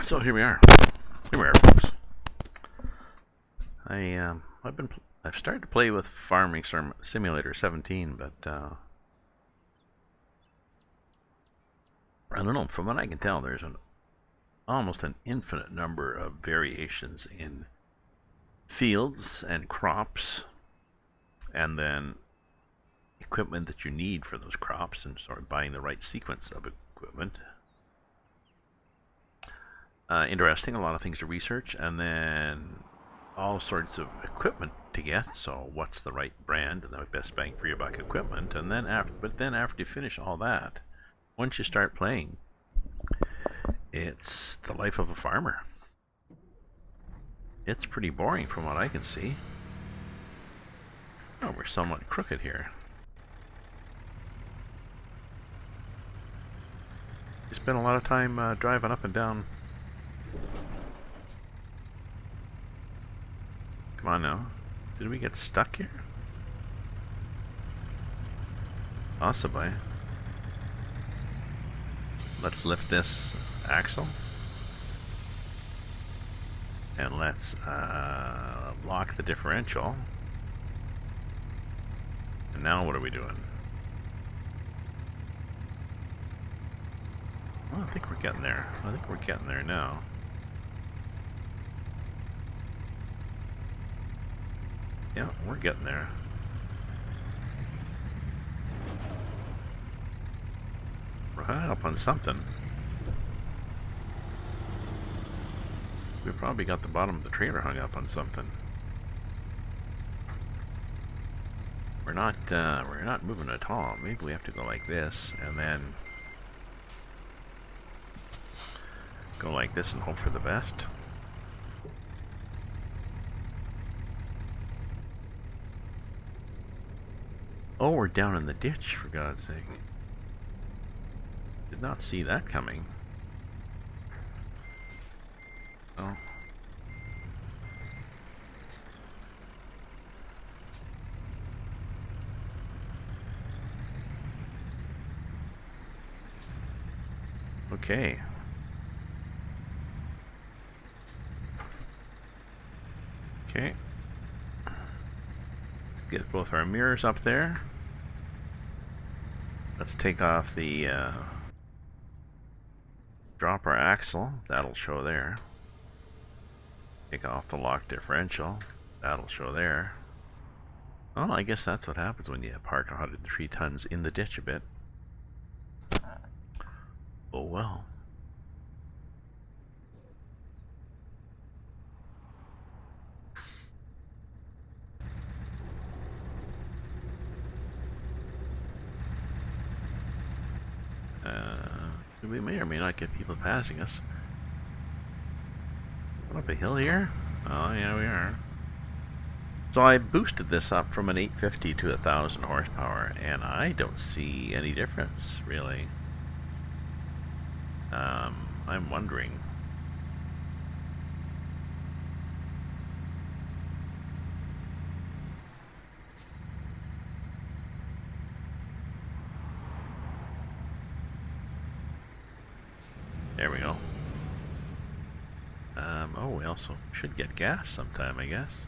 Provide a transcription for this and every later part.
So here we are. Here we are, folks. I've started to play with Farming Simulator 17, but I don't know. From what I can tell, there's almost an infinite number of variations in fields and crops, and then equipment that you need for those crops, and sort of buying the right sequence of equipment. Interesting, a lot of things to research, and then all sorts of equipment to get. So what's the right brand and the best bang for your buck equipment? And then after you finish all that, once you start playing, it's the life of a farmer. It's pretty boring from what I can see. Oh, we're somewhat crooked here. You spend a lot of time driving up and down. Come on now. Did we get stuck here? Possibly. Let's lift this axle. And let's lock the differential. And now what are we doing? Well, I think we're getting there. I think we're getting there now. Yeah, we're getting there. We're hung up on something. We probably got the bottom of the trailer hung up on something. We're not moving at all. Maybe we have to go like this and then go like this and hope for the best. Oh, we're down in the ditch, for God's sake. Did not see that coming. Oh. Okay. Okay. Let's get both our mirrors up there. Let's take off the drop our axle. That'll show there. Take off the lock differential. That'll show there. Oh, I guess that's what happens when you park 103 tons in the ditch a bit. Oh well. We may or may not get people passing us. Up a hill here? Oh yeah, we are. So I boosted this up from an 850 to 1,000 horsepower, and I don't see any difference, really. I'm wondering. There we go. Oh, we also should get gas sometime, I guess.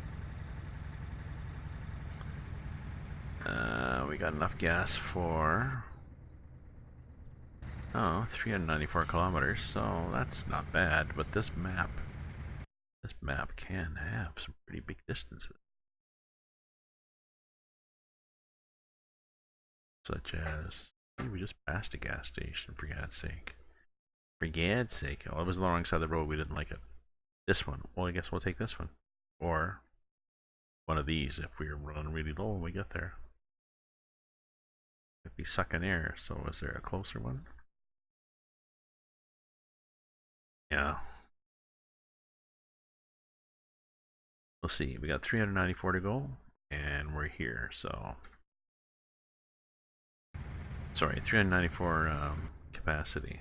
We got enough gas for 394 kilometers, so that's not bad. But this map can have some pretty big distances. such as, hey, we just passed a gas station, for God's sake. For God's sake. Oh, it was the wrong side of the road, we didn't like it. This one, well, I guess we'll take this one. Or one of these if we're running really low when we get there. It'd be sucking air, so is there a closer one? Yeah. We'll see. We got 394 to go, and we're here, so. Sorry, 394 capacity.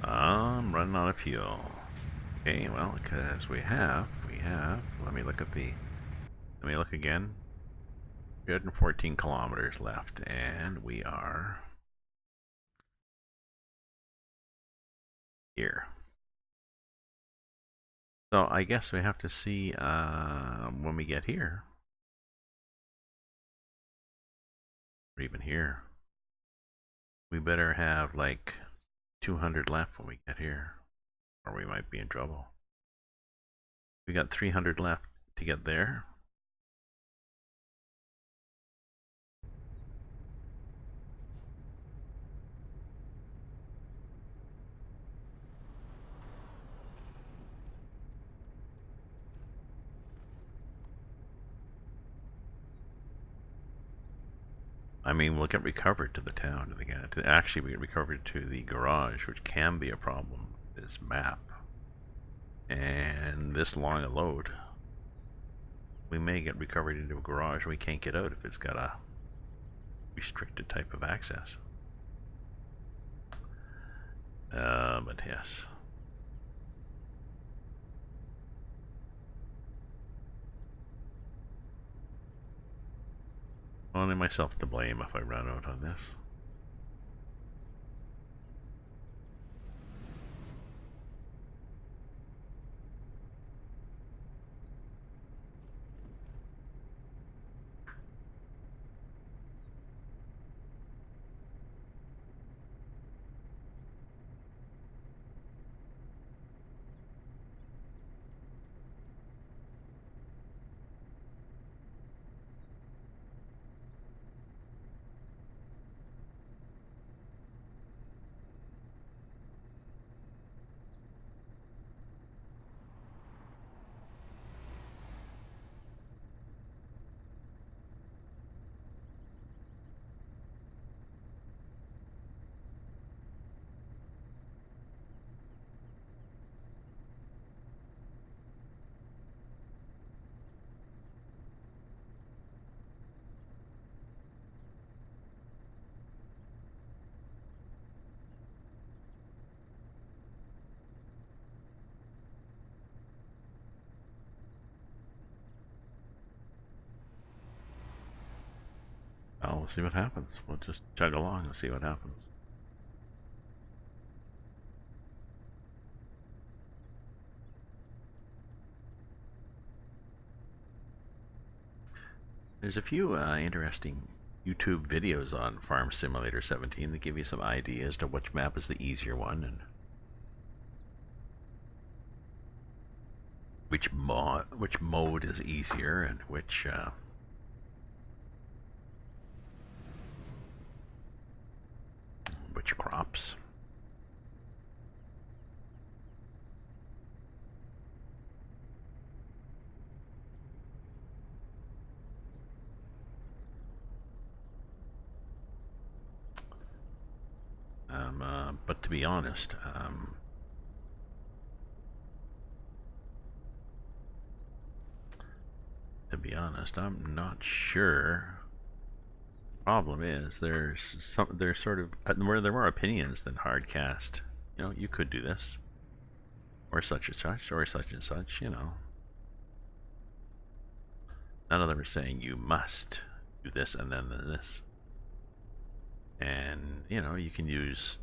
I'm running out of fuel. Okay, well, because we have, let me look again. 314 kilometers left, and we are here. So I guess we have to see when we get here, or even here. We better have like 200 left when we get here, or we might be in trouble. We got 300 left to get there. I mean, we'll get recovered to the town, actually we get recovered to the garage, which can be a problem with this map. And this long a load, we may get recovered into a garage. We can't get out if it's got a restricted type of access. But yes. Only myself to blame if I run out on this. Well, we'll see what happens. We'll just chug along and see what happens. There's a few interesting YouTube videos on Farm Simulator 17 that give you some ideas as to which map is the easier one and which mode is easier and which crops. But to be honest, I'm not sure Problem is, there's sort of where there are more opinions than hard cast. You know, you could do this, or such and such, or such and such. You know, none of them are saying you must do this and then this. And you know, you can use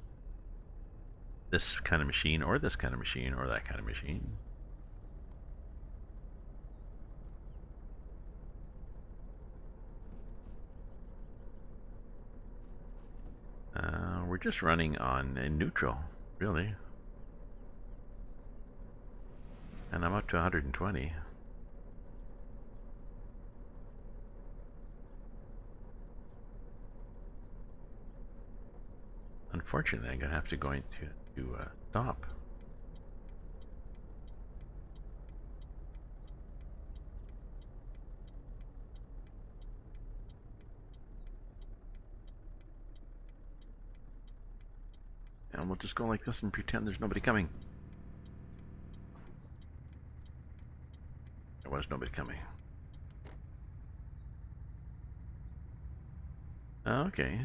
this kind of machine, or this kind of machine, or that kind of machine. We're just running on a neutral, really. And I'm up to 120. Unfortunately, I'm gonna have to go into stop. And we'll just go like this and pretend there's nobody coming. There was nobody coming. Okay,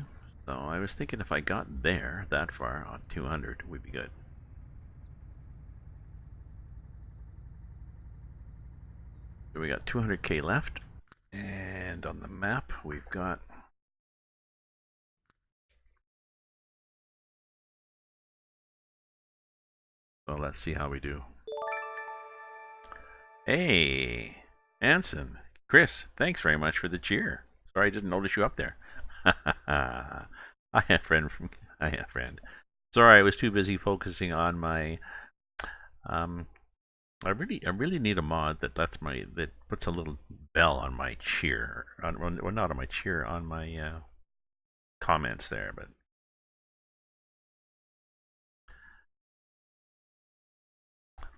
so I was thinking if I got there, that far, on 200, we'd be good. So we got 200k left, and on the map we've got so let's see how we do. Hey, Anson, Chris, thanks very much for the cheer. Sorry I didn't notice you up there. Hi, friend. Hi, friend. Sorry, I was too busy focusing on my. I really need a mod that puts a little bell on my cheer. Well, not on my cheer, on my comments there, but.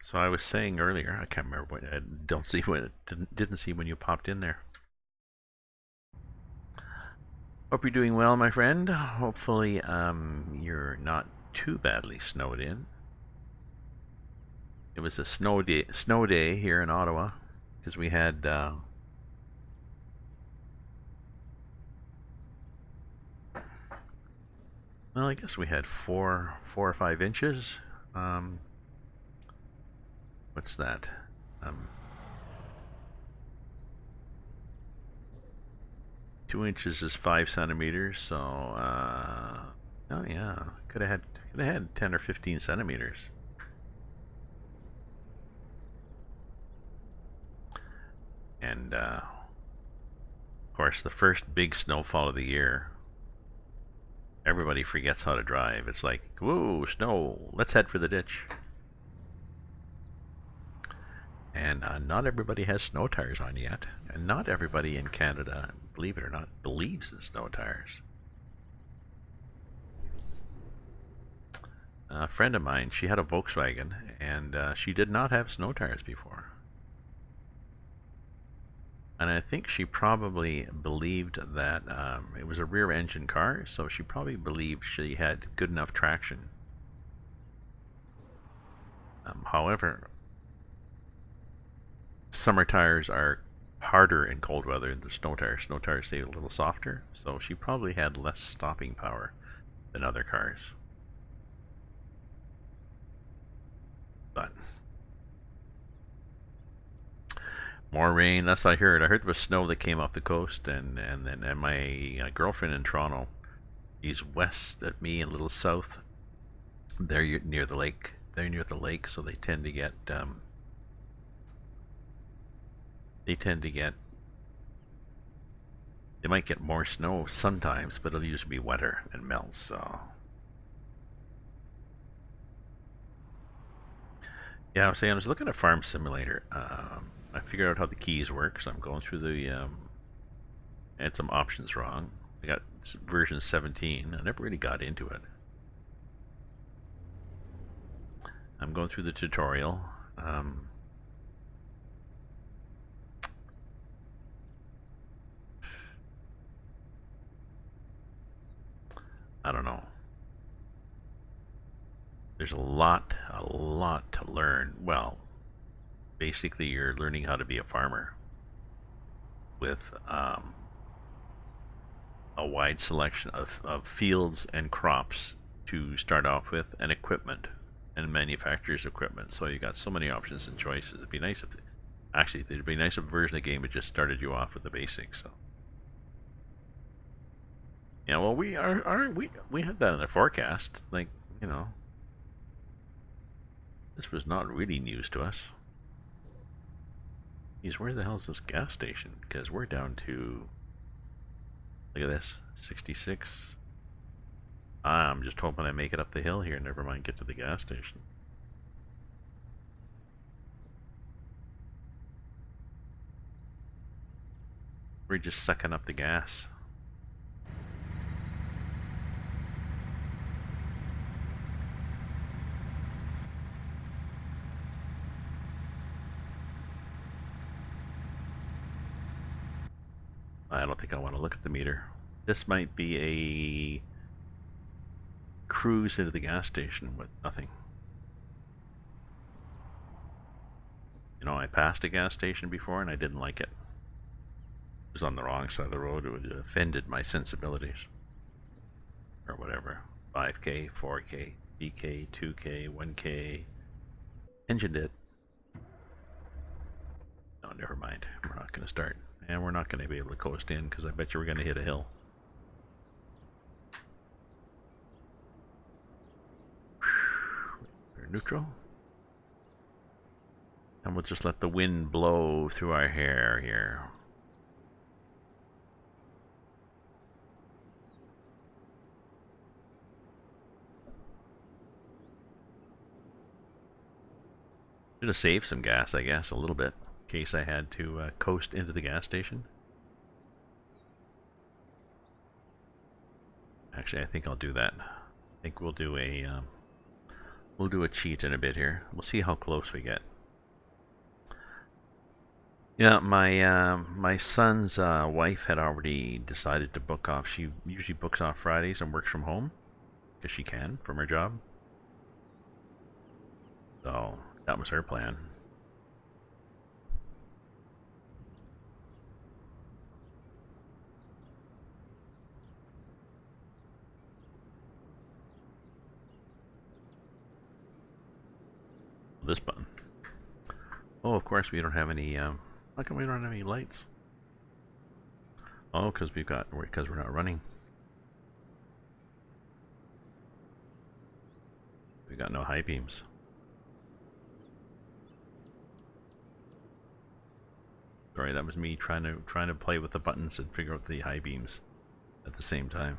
So I was saying earlier, I can't remember what I didn't see when you popped in there. Hope you're doing well, my friend. Hopefully, you're not too badly snowed in. It was a snow day here in Ottawa because we had. Well, I guess we had 4 or 5 inches. What's that? 2 inches is 5 centimeters, so oh yeah, could have had 10 or 15 centimeters. And of course, the first big snowfall of the year, everybody forgets how to drive. It's like, whoa, snow! Let's head for the ditch. And not everybody has snow tires on yet, and not everybody in Canada, believe it or not, believes in snow tires. A friend of mine, she had a Volkswagen, and she did not have snow tires before. And I think she probably believed that it was a rear-engine car, so she probably believed she had good enough traction. However, summer tires are harder in cold weather than the snow tires. Snow tires stay a little softer, so she probably had less stopping power than other cars. But more rain, that's what I heard. I heard there was snow that came off the coast, and my girlfriend in Toronto, she's west of me, a little south. They're near the lake. They're near the lake, so they tend to get they might get more snow sometimes, but it'll usually be wetter and melts. So yeah, I was looking at Farm Simulator. I figured out how the keys work, so I'm going through the I had some options wrong. I got version 17. I never really got into it. I'm going through the tutorial. I don't know. There's a lot to learn. Well, basically, you're learning how to be a farmer with a a wide selection of fields and crops to start off with, and equipment and manufacturers equipment. So you got so many options and choices. It'd be nice if actually it'd be nice if a version of the game that just started you off with the basics. So yeah, well we had that in the forecast. Like, you know, this was not really news to us. Geez, where the hell is this gas station? Because we're down to, look at this, 66. I'm just hoping I make it up the hill here. Never mind, get to the gas station. We're just sucking up the gas. I don't think I want to look at the meter. This might be a cruise into the gas station with nothing. You know, I passed a gas station before and I didn't like it. It was on the wrong side of the road. It offended my sensibilities. Or whatever. 5K, 4K, DK, 2K, 1K. Engined it. No, never mind. We're not going to start. And we're not going to be able to coast in because I bet you we're going to hit a hill. We're neutral. And we'll just let the wind blow through our hair here. Should have saved some gas, I guess, a little bit, in case I had to coast into the gas station. Actually, I think I'll do that. I think we'll do a cheat in a bit here. We'll see how close we get. Yeah, my son's wife had already decided to book off. She usually books off Fridays and works from home because she can from her job. So that was her plan. This button. Oh, of course we don't have any. How come we don't have any lights? Oh, because we're not running. We got no high beams. Sorry, that was me trying to play with the buttons and figure out the high beams at the same time.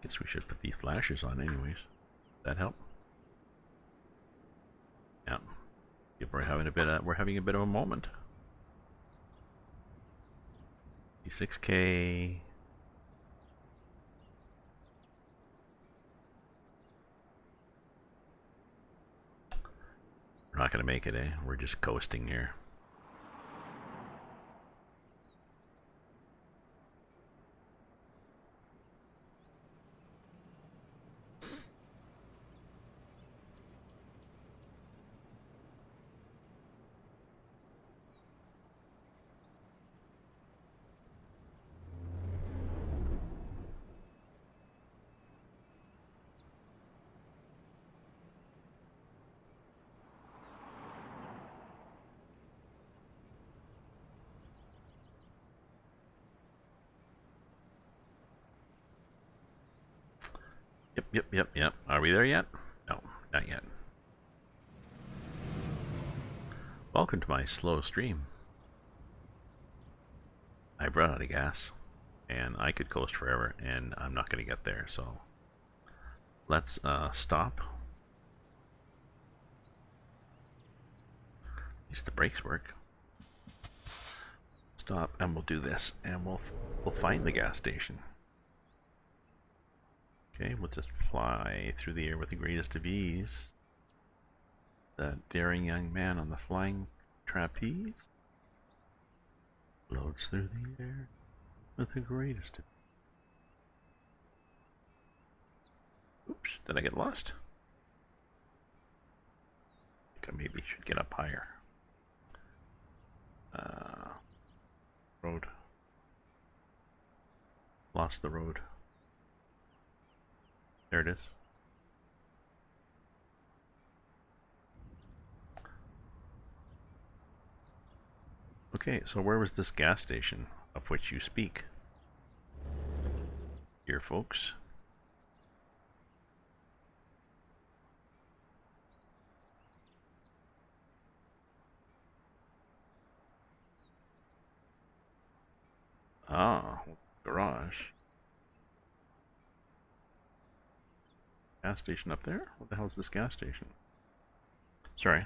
Guess we should put these flashers on anyways. That help? Yeah. Yep, we're having a bit of a moment. 6K. We're not gonna make it, eh? We're just coasting here. Yep. Are we there yet? No, not yet. Welcome to my slow stream. I've run out of gas, and I could coast forever, and I'm not going to get there, so let's stop. At least the brakes work. Stop, and we'll do this, and we'll find the gas station. Okay, we'll just fly through the air with the greatest of ease. That daring young man on the flying trapeze. Floats through the air with the greatest. Oops, did I get lost? I think I maybe should get up higher. Road. Lost the road. There it is. Okay, so where was this gas station of which you speak? Here, folks. Ah, garage. Gas station up there? What the hell is this gas station? Sorry.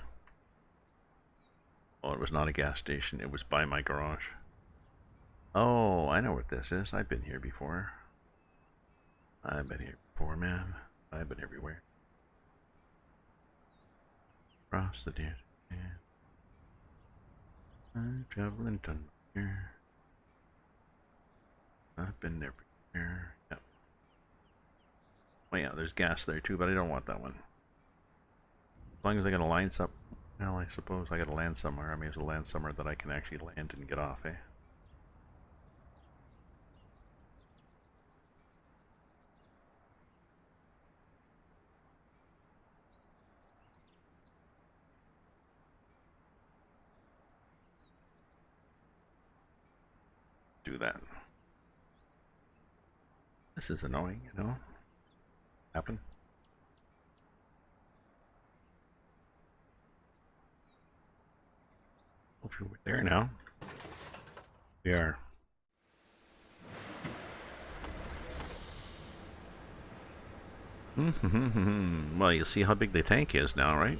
Oh, it was not a gas station. It was by my garage. Oh, I know what this is. I've been here before. I've been here before, man. I've been everywhere. Across the desert. I'm traveling to here. I've been everywhere. Yep. Oh yeah, there's gas there too, but I don't want that one. As long as I got to line up. Well, I suppose I got to land somewhere. I may as well land somewhere that I can actually land and get off, eh? Do that. This is annoying, you know? Happen. Hopefully we're there now. We are. Well, you see how big the tank is now, right?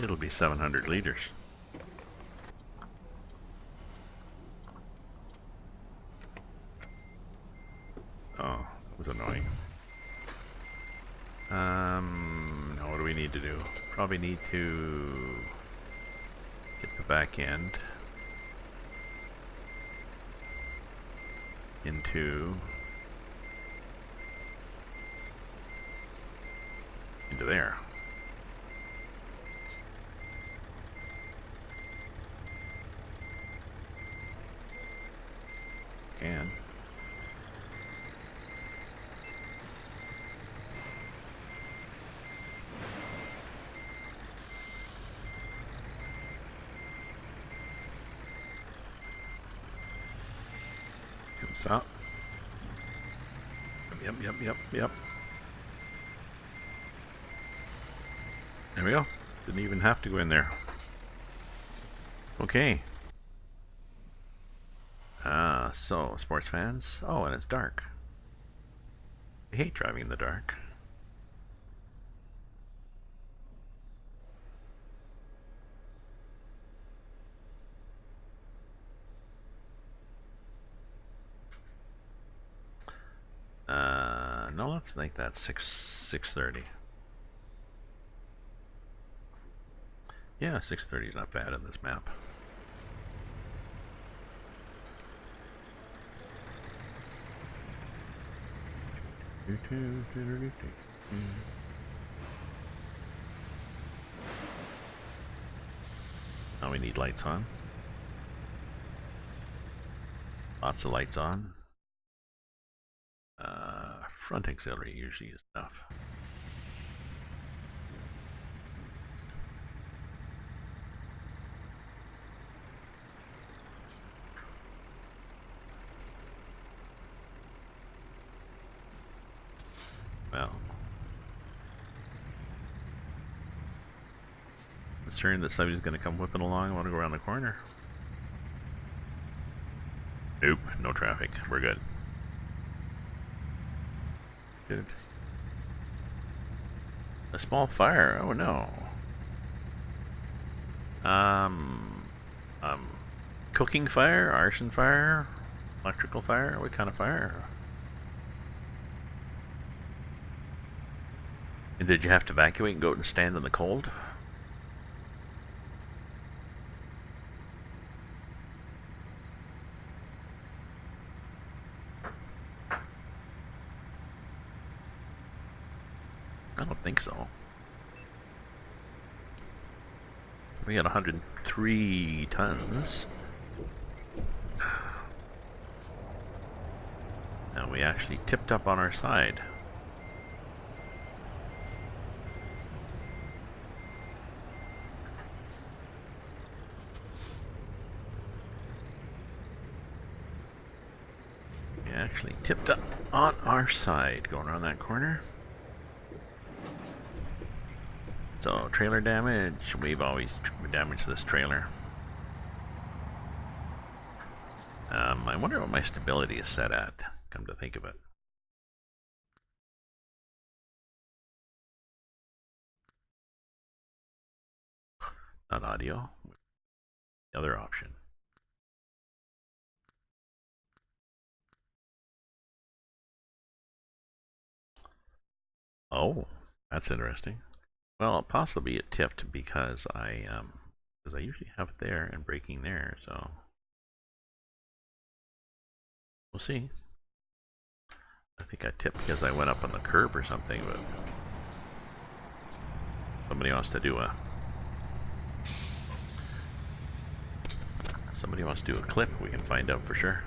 It'll be 700 liters. Oh, that was annoying. Now what do we need to do? Probably need to get the back end into there. Can. Comes up. Yep. There we go. Didn't even have to go in there. Okay. So, sports fans. Oh, and it's dark. I hate driving in the dark. No, let's make that 6:30. Yeah, 6:30 is not bad in this map. Now we need lights on. Lots of lights on. Front auxiliary usually is enough. Well, concerned that somebody's going to come whipping along. I want to go around the corner. Nope, no traffic. We're good. Good. A small fire. Oh no. Cooking fire, arson fire, electrical fire. What kind of fire? And did you have to evacuate and go out and stand in the cold? I don't think so. We got 103 tons. And we actually tipped up on our side. We actually tipped up on our side going around that corner. So trailer damage, we've always damaged this trailer. I wonder what my stability is set at, come to think of it. Not audio, the other option. Oh, that's interesting. Well, possibly it tipped because I usually have it there and braking there, so we'll see. I think I tipped because I went up on the curb or something, but somebody wants to do a clip, we can find out for sure.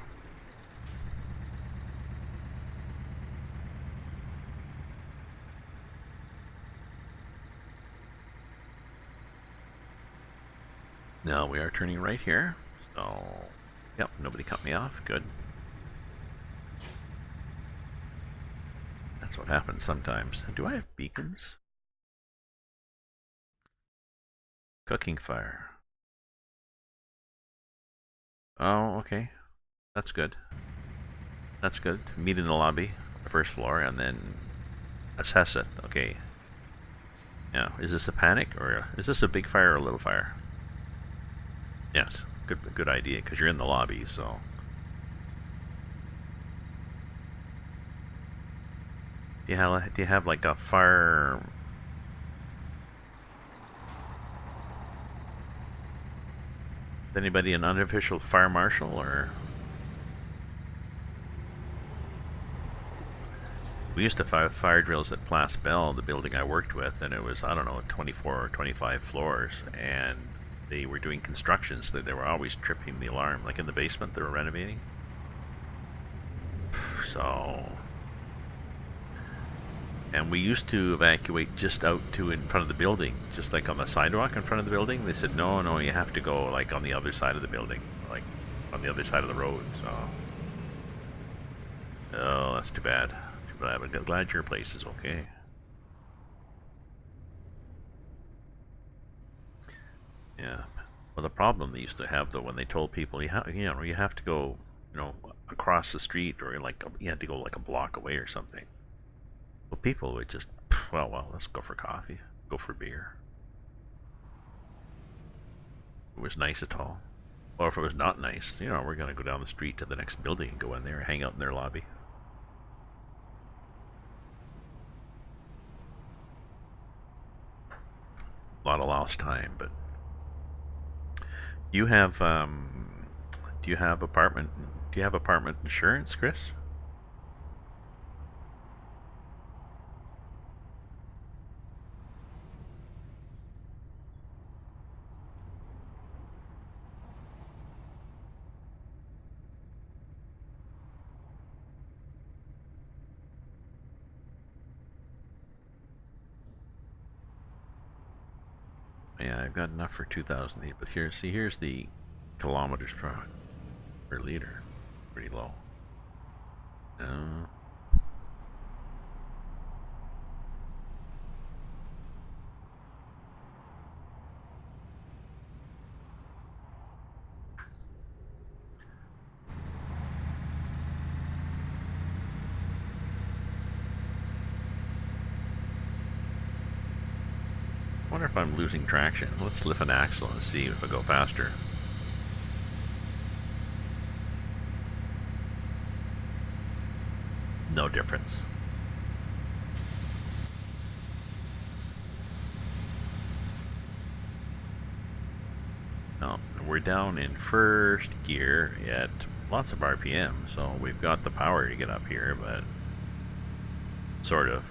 Now we are turning right here, so yep, nobody cut me off, good. That's what happens sometimes. Do I have beacons? Cooking fire. Oh, okay. That's good. That's good. Meet in the lobby, the first floor, and then assess it. Okay. Now, is this a panic, or is this a big fire or a little fire? Yes. Good idea, because you're in the lobby, so. Do you have like a fire? Is anybody an unofficial fire marshal, or? We used to have fire drills at Place Belle, the building I worked with, and it was, I don't know, 24 or 25 floors, and they were doing constructions. They were always tripping the alarm, like in the basement they were renovating. So, and we used to evacuate just out to in front of the building, just like on the sidewalk in front of the building. They said, no, you have to go like on the other side of the building, like on the other side of the road. So, oh, that's too bad. But I'm glad your place is okay. Yeah. Well, the problem they used to have though, when they told people you have to go, across the street, or like you had to go like a block away or something. Well, people would just, well, let's go for coffee, go for beer. If it was nice at all, or if it was not nice, we're gonna go down the street to the next building and go in there, and hang out in their lobby. A lot of lost time, but you have do you have apartment insurance, Chris? Yeah, I've got enough for 2,008, but here's the kilometers per liter. Pretty low. Uh, wonder if I'm losing traction. Let's lift an axle and see if I go faster. No difference. Well, we're down in first gear at lots of RPM, so we've got the power to get up here, but sort of.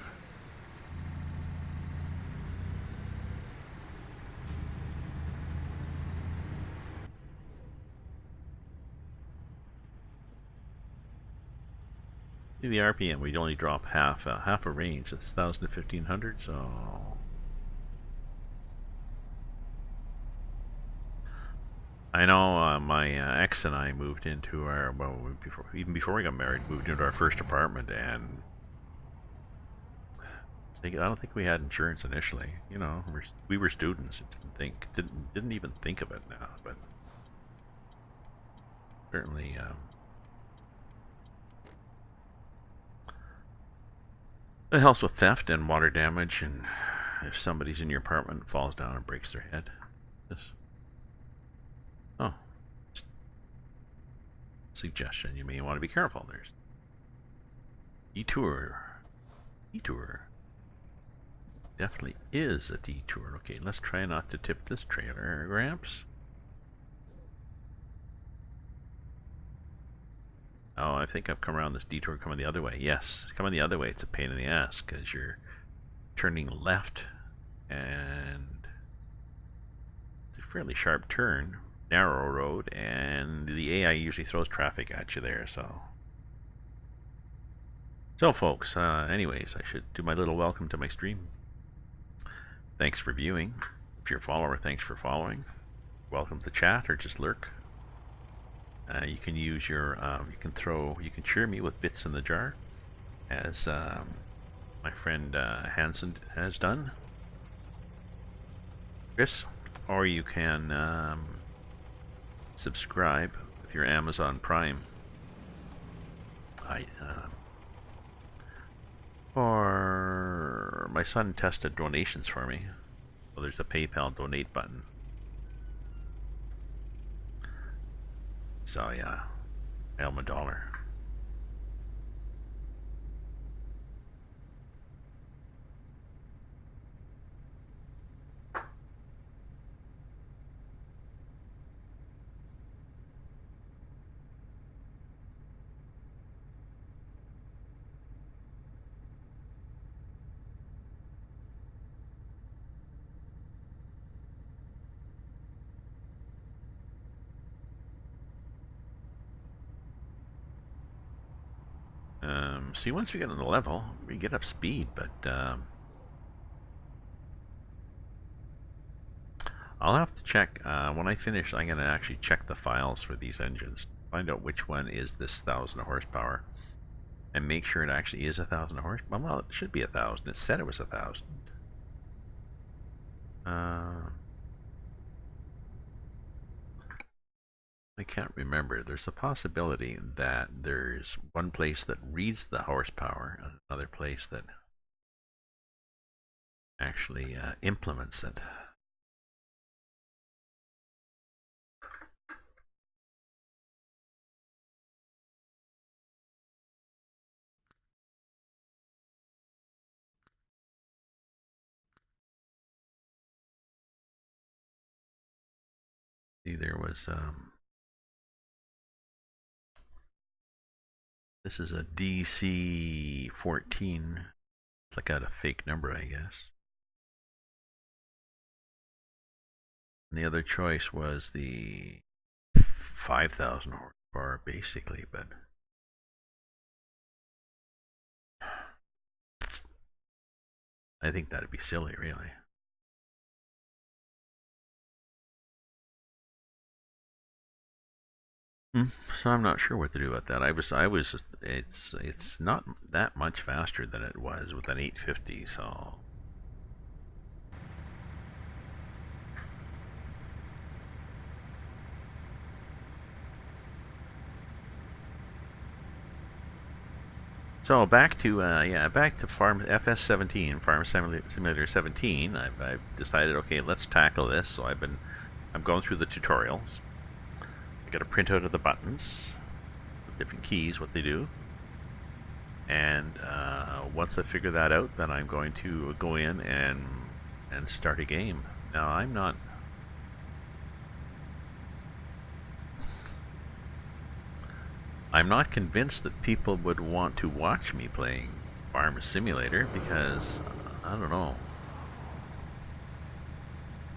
See the RPM, we'd only drop half a range. That's 1,000 to 1,500, so I know my ex and I moved into our, well, even before we got married, moved into our first apartment, and I don't think we had insurance initially. You know, we were students. Didn't even think of it now, but certainly it helps with theft and water damage, and if somebody's in your apartment and falls down and breaks their head. Oh, suggestion. You may want to be careful. There's detour. Detour. Definitely is a detour. Okay, let's try not to tip this trailer, Gramps. Oh, I think I've come around this detour coming the other way. Yes, it's coming the other way. It's a pain in the ass because you're turning left and it's a fairly sharp turn, narrow road, and the AI usually throws traffic at you there, so. So folks, anyways, I should do my little welcome to my stream. Thanks for viewing. If you're a follower, thanks for following. Welcome to chat or just lurk. You can use your, you can cheer me with bits in the jar, as my friend Hansen has done, Chris, or you can subscribe with your Amazon Prime. Or my son tested donations for me, so there's a PayPal donate button. So yeah, I owe him $1. See, once we get on the level, we get up speed, but I'll have to check, when I finish, I'm going to actually check the files for these engines, find out which one is this 1,000 horsepower, and make sure it actually is 1,000 horsepower. Well, it should be 1,000. It said it was 1,000. I can't remember. There's a possibility that there's one place that reads the horsepower and another place that actually implements it. See, there was this is a DC-14. It's like a fake number, I guess. And the other choice was the 5,000 horsepower, basically, but I think that'd be silly, really. So I'm not sure what to do about that. It's not that much faster than it was with an 850, so. So back to FS17, Farm Simulator 17. I've decided, okay, let's tackle this. So I'm going through the tutorials. I got a printout of the buttons, the different keys, what they do, and once I figure that out, then I'm going to go in and start a game. Now I'm not I'm not convinced that people would want to watch me playing Farm Simulator because, I don't know,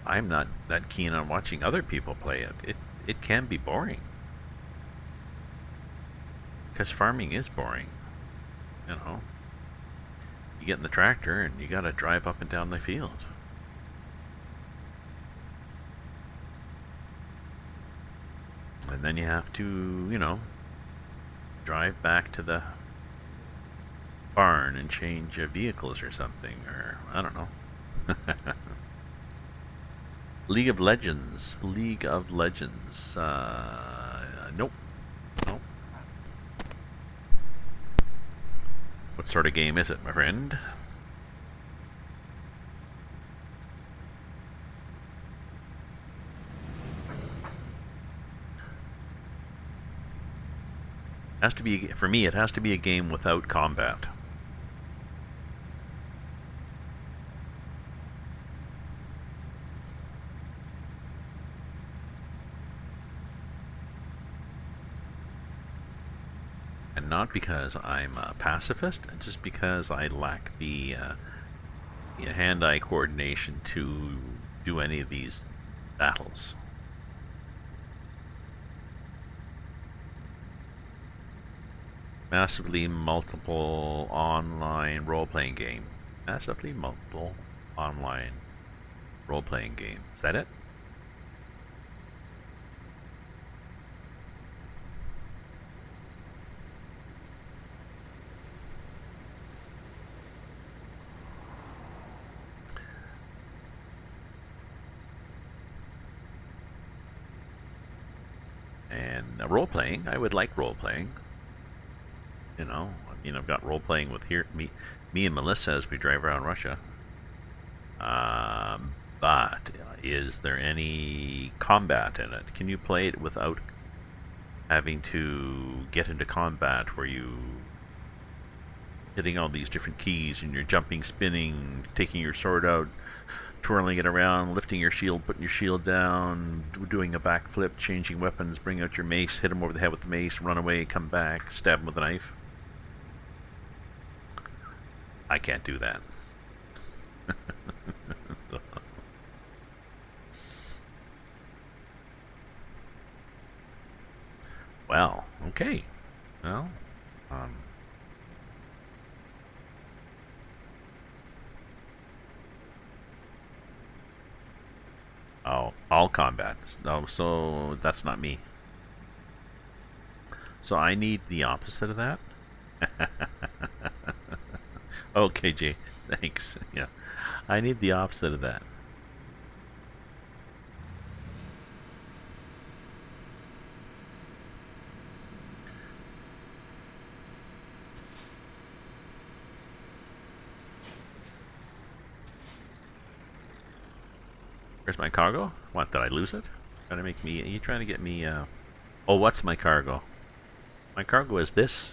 I'm not that keen on watching other people play it. It can be boring. Because farming is boring, you know. You get in the tractor and you gotta drive up and down the field. And then you have to, you know, drive back to the barn and change vehicles or something, or I don't know. League of Legends. League of Legends. Nope. Nope. What sort of game is it, my friend? Has to be, for me, it has to be a game without combat. And not because I'm a pacifist, just because I lack the hand-eye coordination to do any of these battles. Massively multiple online role-playing game. Massively multiple online role-playing game. Is that it? And role-playing, I would like role-playing. You know, I mean, I've got role-playing with me and Melissa as we drive around Russia. But is there any combat in it? Can you play it without having to get into combat where you hitting all these different keys and you're jumping, spinning, taking your sword out, twirling it around, lifting your shield, putting your shield down, doing a backflip, changing weapons, bring out your mace, hit him over the head with the mace, run away, come back, stab him with a knife? I can't do that. Well, okay. Well, oh, all combats. No, so that's not me. So I need the opposite of that? Okay, Jay. Thanks. Yeah. I need the opposite of that. Where's my cargo? What, did I lose it? Trying to make me... Are you trying to get me... Oh, what's my cargo? My cargo is this.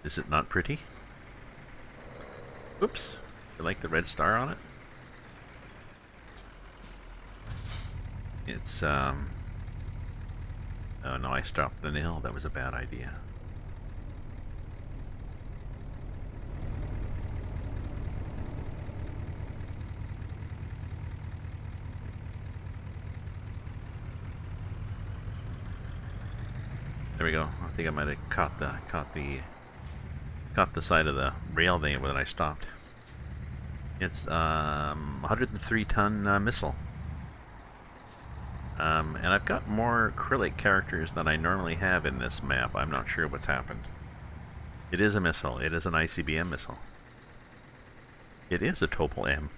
Is it not pretty? Oops. You like the red star on it? It's, Oh no, I stopped the nail. That was a bad idea. There we go. I think I might have caught the side of the rail there when I stopped. It's 103-ton missile. And I've got more acrylic characters than I normally have in this map. I'm not sure what's happened. It is a missile. It is an ICBM missile. It is a Topol M.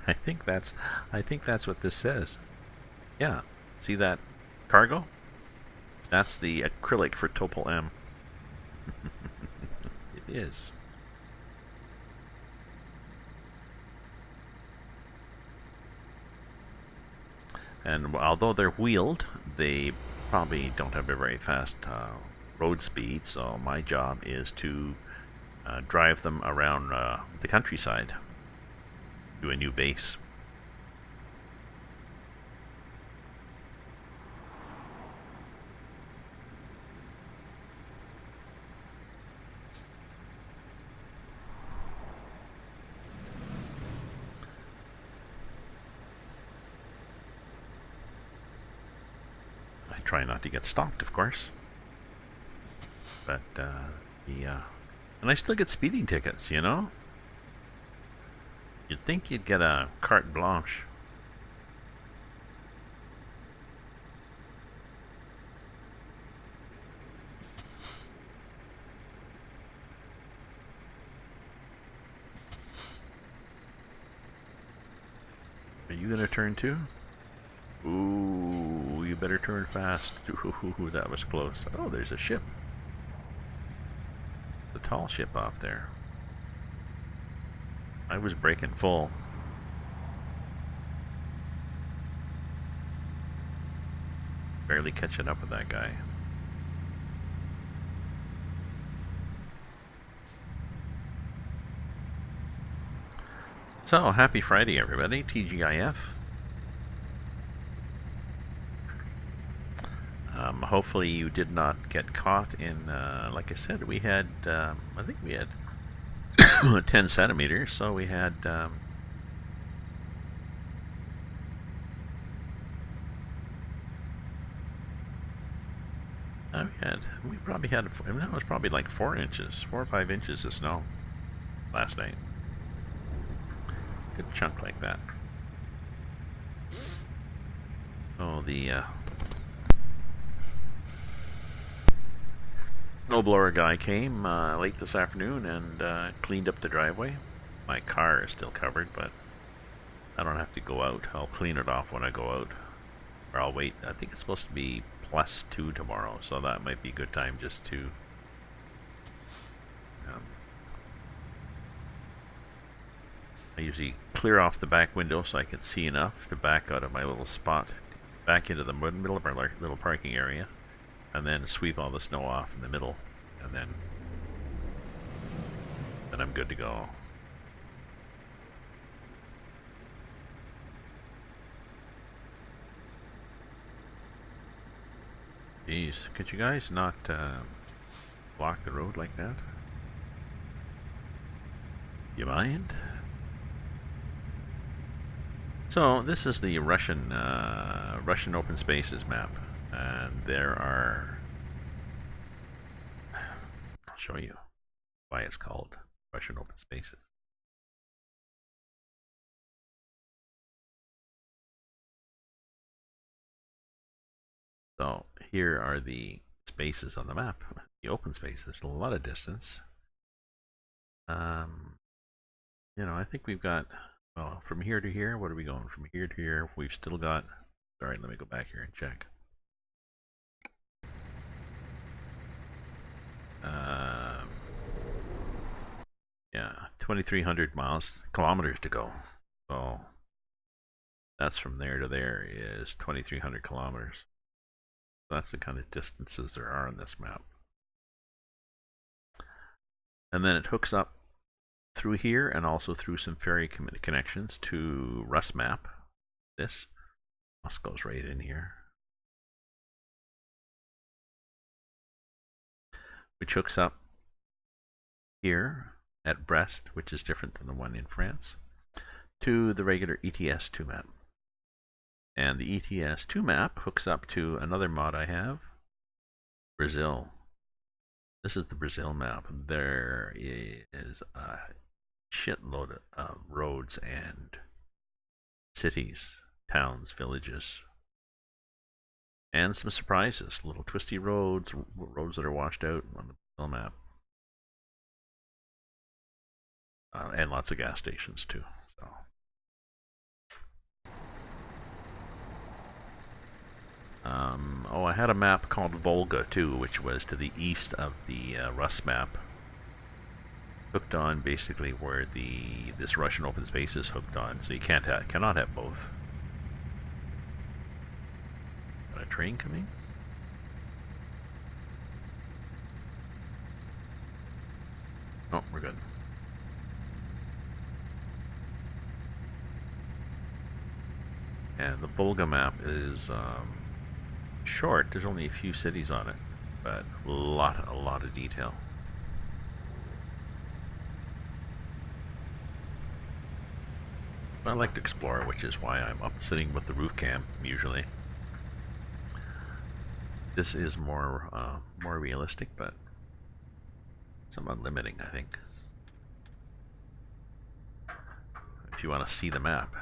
I think that's what this says. Yeah. See that cargo? That's the acrylic for Topol M. It is. And although they're wheeled, they probably don't have a very fast road speed, so my job is to drive them around the countryside to a new base. try not to get stopped, of course. But and I still get speeding tickets, you know? You'd think you'd get a carte blanche. Are you gonna turn too? Ooh, you better turn fast. Ooh, that was close. Oh, there's a ship. The tall ship off there. I was braking full. Barely catching up with that guy. So, happy Friday, everybody. TGIF. Hopefully you did not get caught in, like I said, we had, I think we had 10 centimeters, so we had, we probably had, it was probably like 4 inches, 4 or 5 inches of snow last night. Good chunk like that. Oh, the snowblower guy came late this afternoon and cleaned up the driveway. My car is still covered, but I don't have to go out. I'll clean it off when I go out. Or I'll wait. I think it's supposed to be +2 tomorrow, so that might be a good time just to I usually clear off the back window so I can see enough to back out of my little spot, back into the middle of our little parking area, and then sweep all the snow off in the middle, and then I'm good to go. Jeez, could you guys not block the road like that? You mind? So this is the Russian open spaces map, and there are. I'll show you why it's called Russian open spaces. So here are the spaces on the map. The open space. There's a lot of distance. You know, I think we've got. Well, from here to here, what are we going? From here to here, we've still got. Sorry, let me go back here and check. Yeah, 2,300 kilometers to go. So that's from there to there is 2,300 kilometers. That's the kind of distances there are on this map. And then it hooks up through here and also through some ferry connections to Rus map. This goes right in here, which hooks up here at Brest, which is different than the one in France, to the regular ETS2 map. And the ETS2 map hooks up to another mod I have, Brazil. This is the Brazil map. There is a shitload of roads and cities, towns, villages, and some surprises. Little twisty roads, roads that are washed out on the Brazil map. And lots of gas stations too. So. Oh, I had a map called Volga too, which was to the east of the Rus map. Hooked on basically where this Russian open space is hooked on, so you cannot have both. Got a train coming? Oh, we're good. And the Volga map is short. There's only a few cities on it, but a lot of detail. I like to explore, which is why I'm up sitting with the roof cam usually. This is more realistic, but somewhat limiting, I think. If you want to see the map,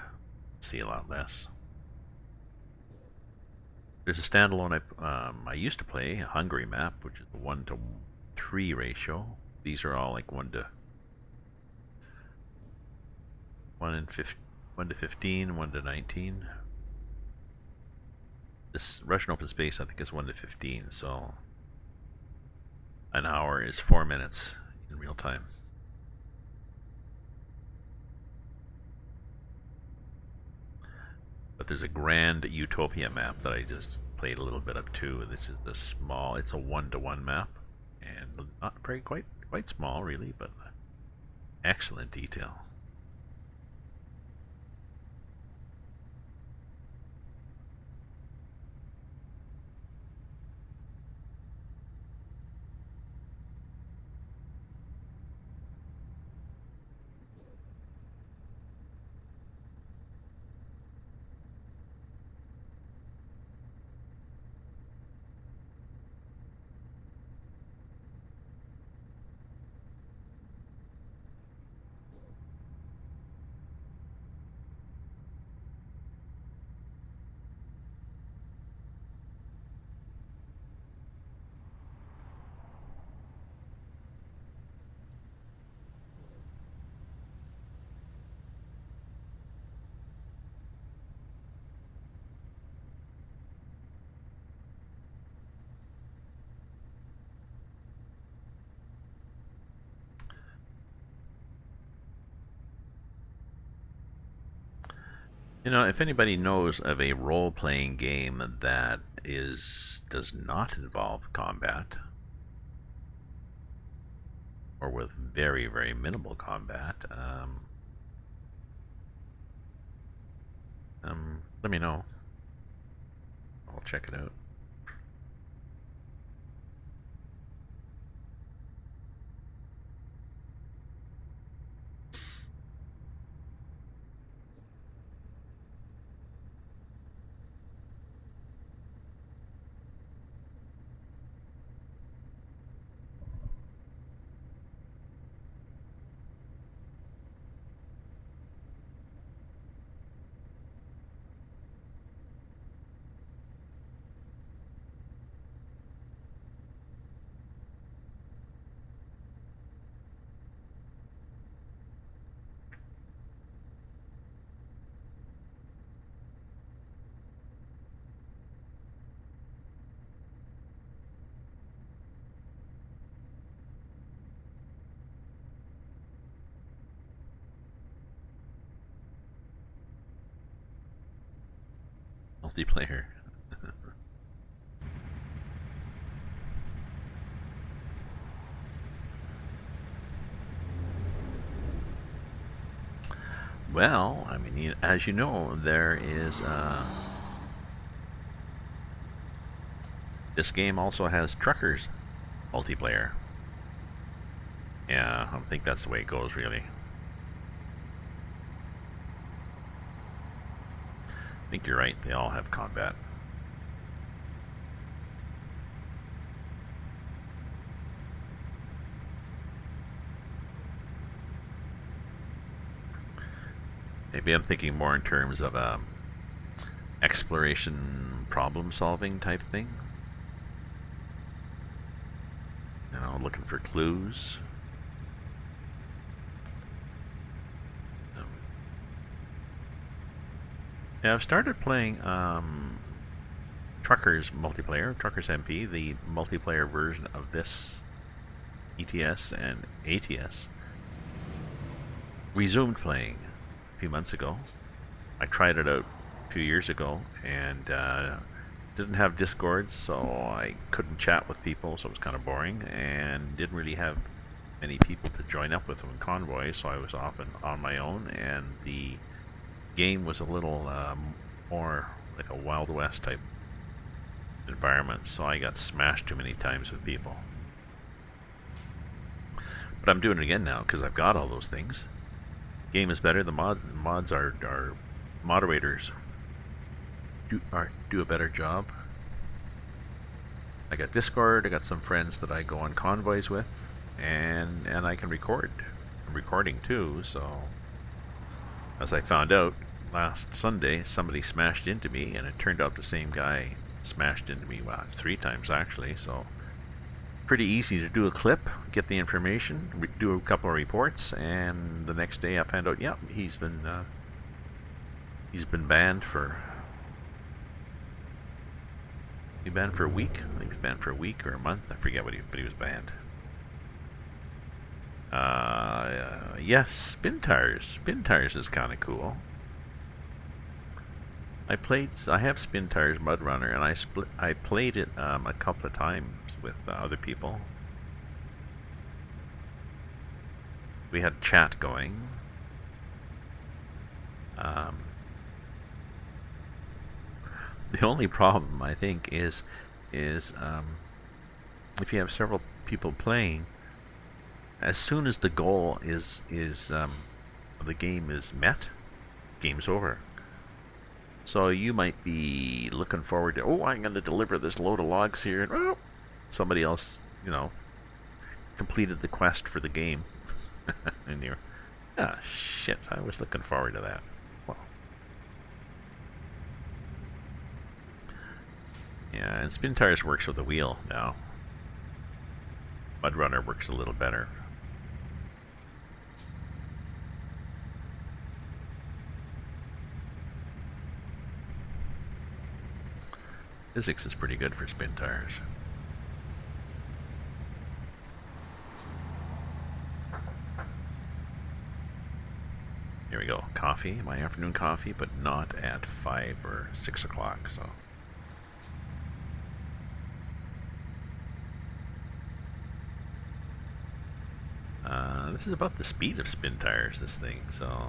see a lot less. There's a standalone I used to play, a Hungary map, which is a 1-to-3 ratio. These are all like 1 to 15, 1 to 19. This Russian open space, I think, is 1 to 15, so an hour is 4 minutes in real time. But there's a grand Utopia map that I just played a little bit of too. This is a small, it's a 1-to-1 map, and not very quite small really, but excellent detail. You know, if anybody knows of a role-playing game that does not involve combat, or with very minimal combat, let me know. I'll check it out. Multiplayer. Well, I mean, as you know, there is this game also has truckers multiplayer. Yeah, I think that's the way it goes, really. I think you're right. They all have combat. Maybe I'm thinking more in terms of exploration, problem-solving type thing. You know, looking for clues. Yeah, I've started playing Truckers multiplayer, Truckers MP, the multiplayer version of this ETS and ATS. Resumed playing a few months ago. I tried it out a few years ago and didn't have Discords, so I couldn't chat with people, so it was kind of boring, and didn't really have many people to join up with in convoy, so I was often on my own, and the game was a little more like a Wild West type environment, so I got smashed too many times with people. But I'm doing it again now because I've got all those things. Game is better. The mods are moderators do a better job. I got Discord. I got some friends that I go on convoys with, and I can record. I'm recording too. So as I found out last Sunday, somebody smashed into me, and it turned out the same guy smashed into me 3 times actually. So pretty easy to do a clip, get the information, do a couple of reports, and the next day I found out, yeah, he's been banned for. He banned for a week. I think he was banned for a week or a month. I forget but he was banned. Yes, spin tires. Spin tires is kind of cool. I have spin tires Mud Runner, and I played it a couple of times with other people. We had chat going. The only problem, I think, is if you have several people playing, as soon as the goal is the game is met, game's over. So you might be looking forward to, oh, I'm going to deliver this load of logs here, and oh, somebody else, completed the quest for the game, and you're, shit, I was looking forward to that. Well, yeah, and spin tires works with the wheel now. Mud Runner works a little better. Physics is pretty good for spin tires. Here we go. Coffee, my afternoon coffee, but not at 5 or 6 o'clock, so. This is about the speed of spin tires, this thing, so.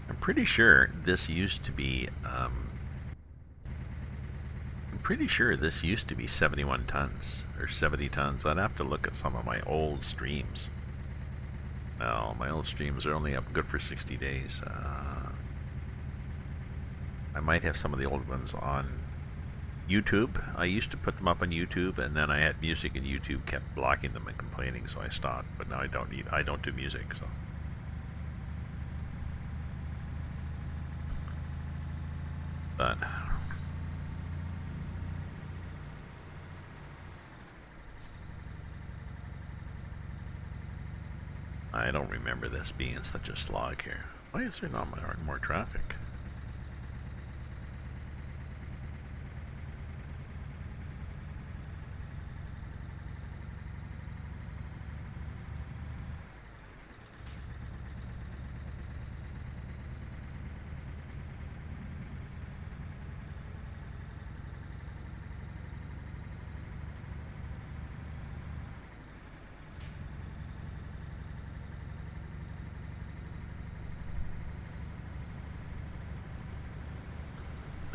I'm pretty sure this used to be, 71 tons, or 70 tons. I'd have to look at some of my old streams. Well, my old streams are only up good for 60 days. I might have some of the old ones on YouTube. I used to put them up on YouTube, and then I had music, and YouTube kept blocking them and complaining, so I stopped. But now I don't do music, so. But I don't remember this being such a slog here. Why is there not more traffic?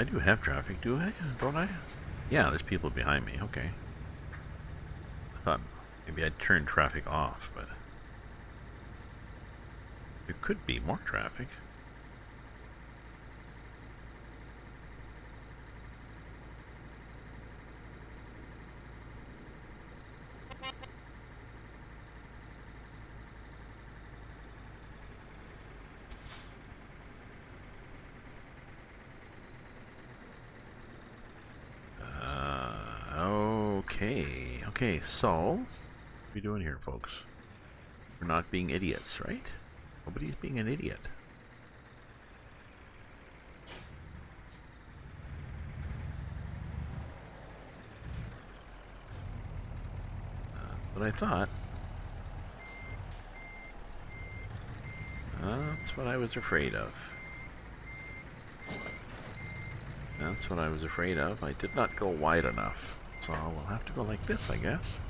I do have traffic, do I? Don't I? Yeah, there's people behind me. Okay. I thought maybe I'd turn traffic off, but there could be more traffic. Okay, so what are we doing here, folks? We're not being idiots, right? Nobody's being an idiot. But I thought that's what I was afraid of. That's what I was afraid of. I did not go wide enough. So we'll have to go like this, I guess.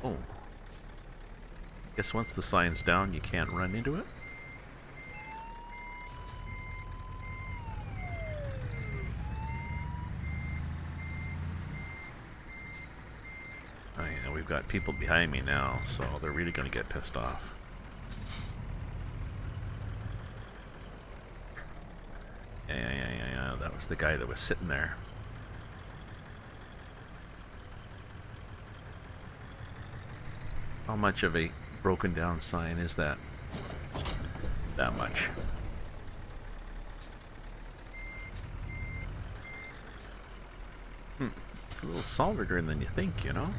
Oh. Guess once the sign's down, you can't run into it? Oh, yeah, we've got people behind me now, so they're really going to get pissed off. Yeah, that was the guy that was sitting there. How much of a broken down sign is that? That much. It's a little solider than you think, you know?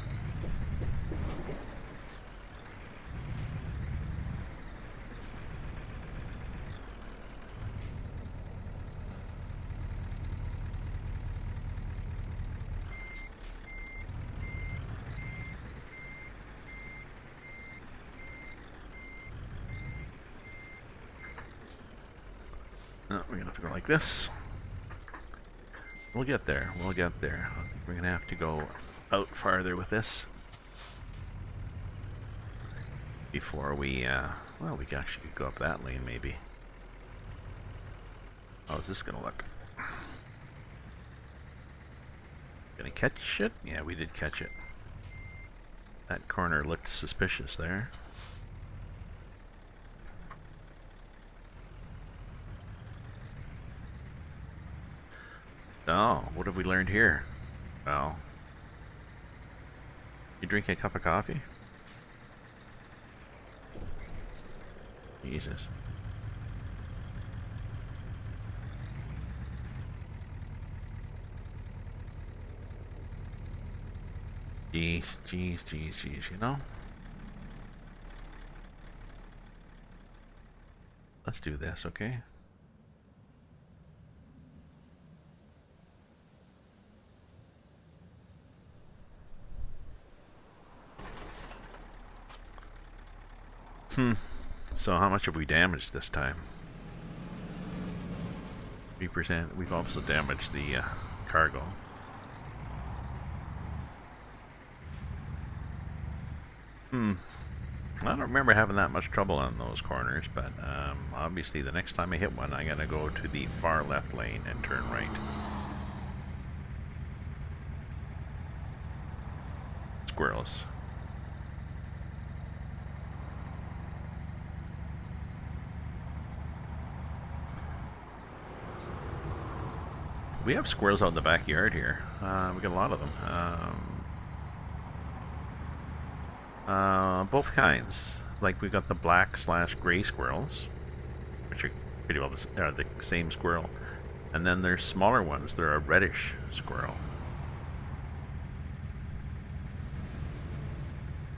Oh, we're gonna have to go like this. We'll get there. We'll get there. I think we're gonna have to go out farther with this before we. Well, we actually could go up that lane maybe. How's this gonna look? Gonna catch it? Yeah, we did catch it. That corner looked suspicious there. Oh, what have we learned here? Well, you drink a cup of coffee? Jesus. Jeez, you know? Let's do this, okay? So how much have we damaged this time? 3%. We've also damaged the cargo. I don't remember having that much trouble on those corners, but obviously the next time I hit one, I gotta go to the far left lane and turn right. Squirrels. We have squirrels out in the backyard here. We got a lot of them. Both kinds. Like we got the black/gray squirrels, which are pretty well the same squirrel, and then there's smaller ones. They're a reddish squirrel,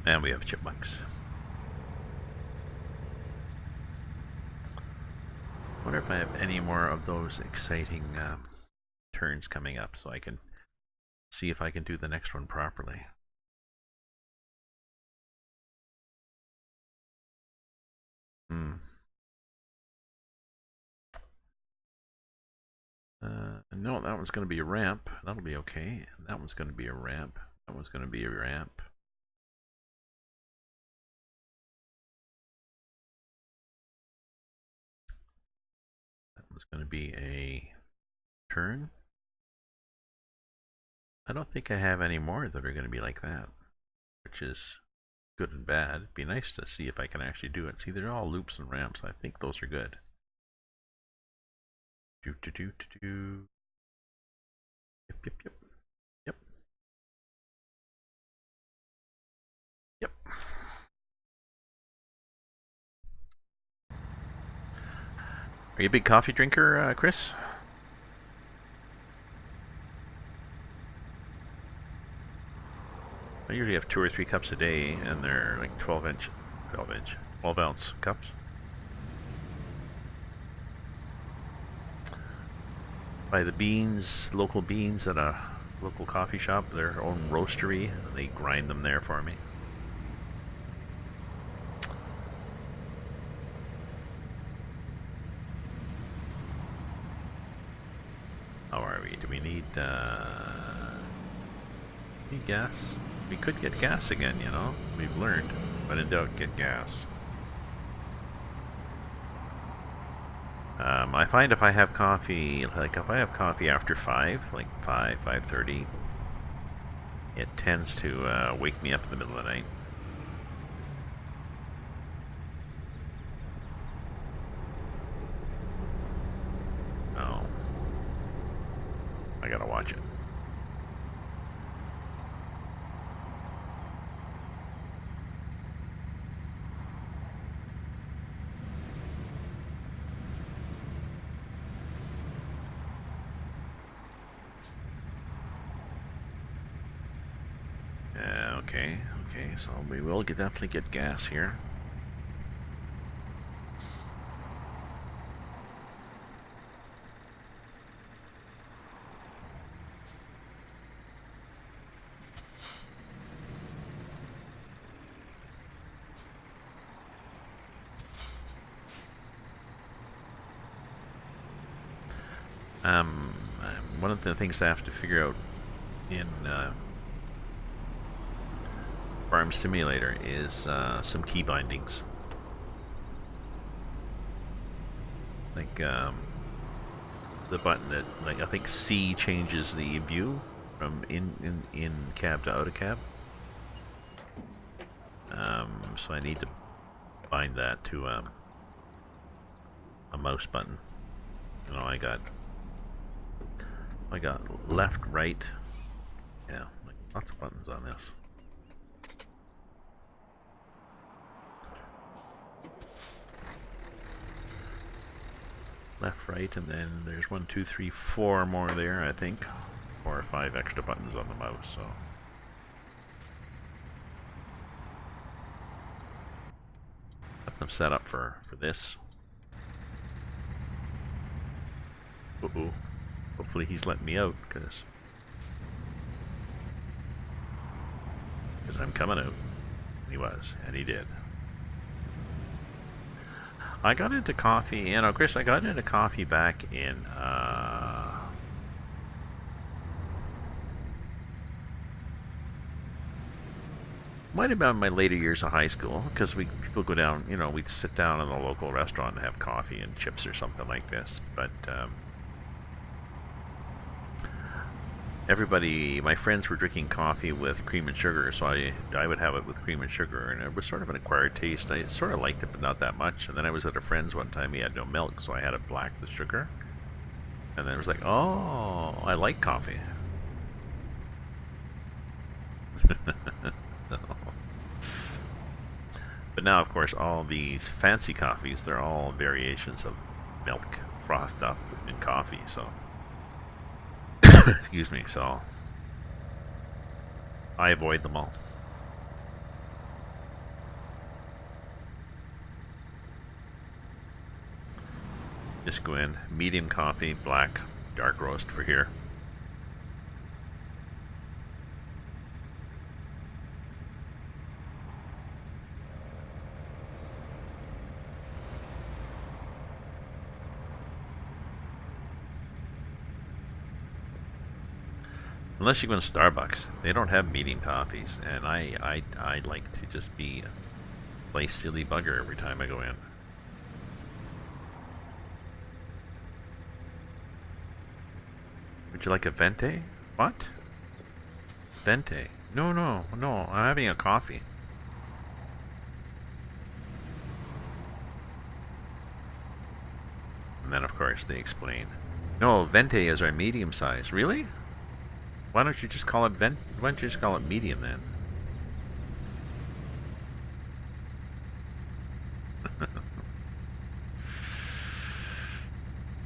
and we have chipmunks. I wonder if I have any more of those exciting turns coming up, so I can see if I can do the next one properly. No, that one's going to be a ramp. That'll be okay. That one's going to be a ramp. That one's going to be a ramp. That one's going to be a turn. I don't think I have any more that are going to be like that, which is good and bad. It'd be nice to see if I can actually do it. See, they're all loops and ramps. I think those are good. Yep. Are you a big coffee drinker, Chris? I usually have 2 or 3 cups a day, and they're like 12 ounce cups. Buy the beans, local beans at a local coffee shop, their own roastery. They grind them there for me. How are we? Do we need gas? We could get gas again, you know? We've learned. But in doubt, get gas. I find if I have coffee, like if I have coffee after 5, like 5:30, it tends to wake me up in the middle of the night. Oh. Okay, okay, so we will definitely get gas here. One of the things I have to figure out in Farm Simulator is some key bindings. Like the button that, like, I think C changes the view from in cab to out of cab. So I need to bind that to a mouse button. You know, I got left, right. Yeah, like lots of buttons on this. Left, right, and then there's 1, 2, 3, 4 more there, I think. 4 or 5 extra buttons on the mouse, so. Got them set up for this. Uh-oh. Hopefully he's letting me out, because I'm coming out. He was, and he did. I got into coffee, you know, Chris, I got into coffee back in, might have been my later years of high school, because people go down, you know, we'd sit down in a local restaurant and have coffee and chips or something like this, but, everybody, my friends were drinking coffee with cream and sugar, so I would have it with cream and sugar, and it was sort of an acquired taste. I sort of liked it, but not that much. And then I was at a friend's one time, he had no milk, so I had it black with sugar. And then it was like, oh, I like coffee. But now, of course, all these fancy coffees, they're all variations of milk frothed up in coffee, so... Excuse me, so I avoid them all. Just go in, medium coffee, black, dark roast for here. Unless you go to Starbucks, they don't have medium coffees, and I like to just play silly bugger every time I go in. Would you like a venti? What? Venti? No, no, no. I'm having a coffee. And then, of course, they explain. No, venti is our medium size. Really? Why don't you just call it Why don't you just call it medium then?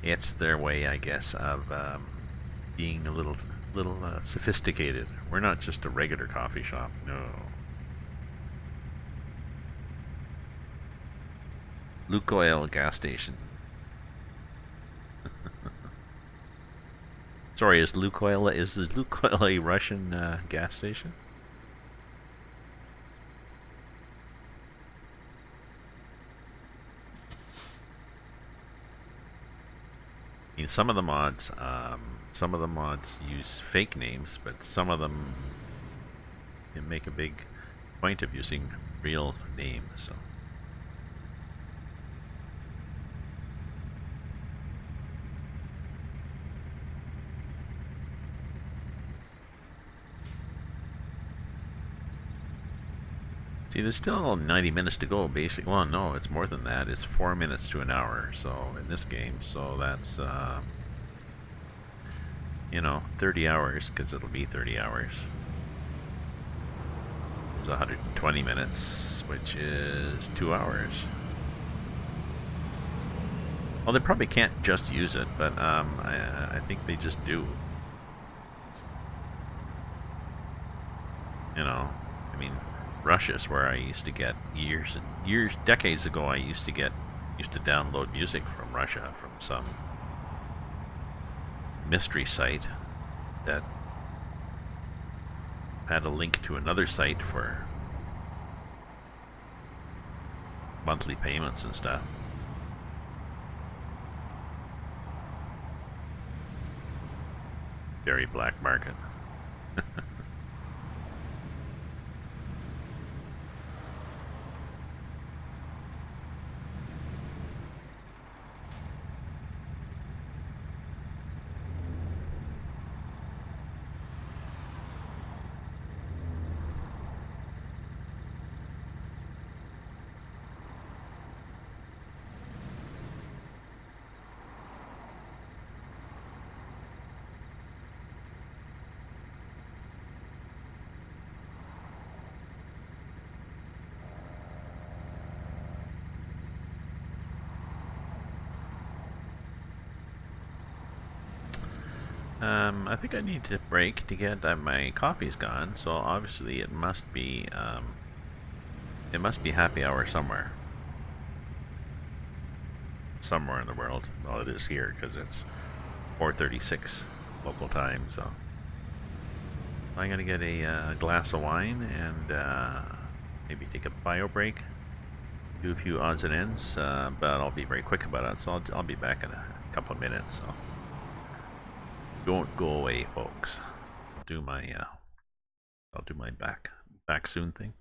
It's their way, I guess, of being a little sophisticated. We're not just a regular coffee shop. No. Lukoil gas station. Sorry, is Lukoil a Russian gas station? I mean, some of the mods use fake names, but some of them make a big point of using real names. So. See, there's still 90 minutes to go, basically. Well, no, it's more than that. It's 4 minutes to an hour, so, in this game. So that's, you know, 30 hours, because it'll be 30 hours. It's 120 minutes, which is 2 hours. Well, they probably can't just use it, but I think they just do. You know. I mean, Russia's where I used to get decades ago. I used to download music from Russia from some mystery site that had a link to another site for monthly payments and stuff. Very black market. I think I need to break to get my coffee's gone, so obviously it must be happy hour somewhere in the world. Well, it is here because it's 4:36 local time, so I'm gonna get a glass of wine and maybe take a bio break, do a few odds and ends, but I'll be very quick about it, so I'll be back in a couple of minutes. So don't go away, folks. I'll do my back soon thing.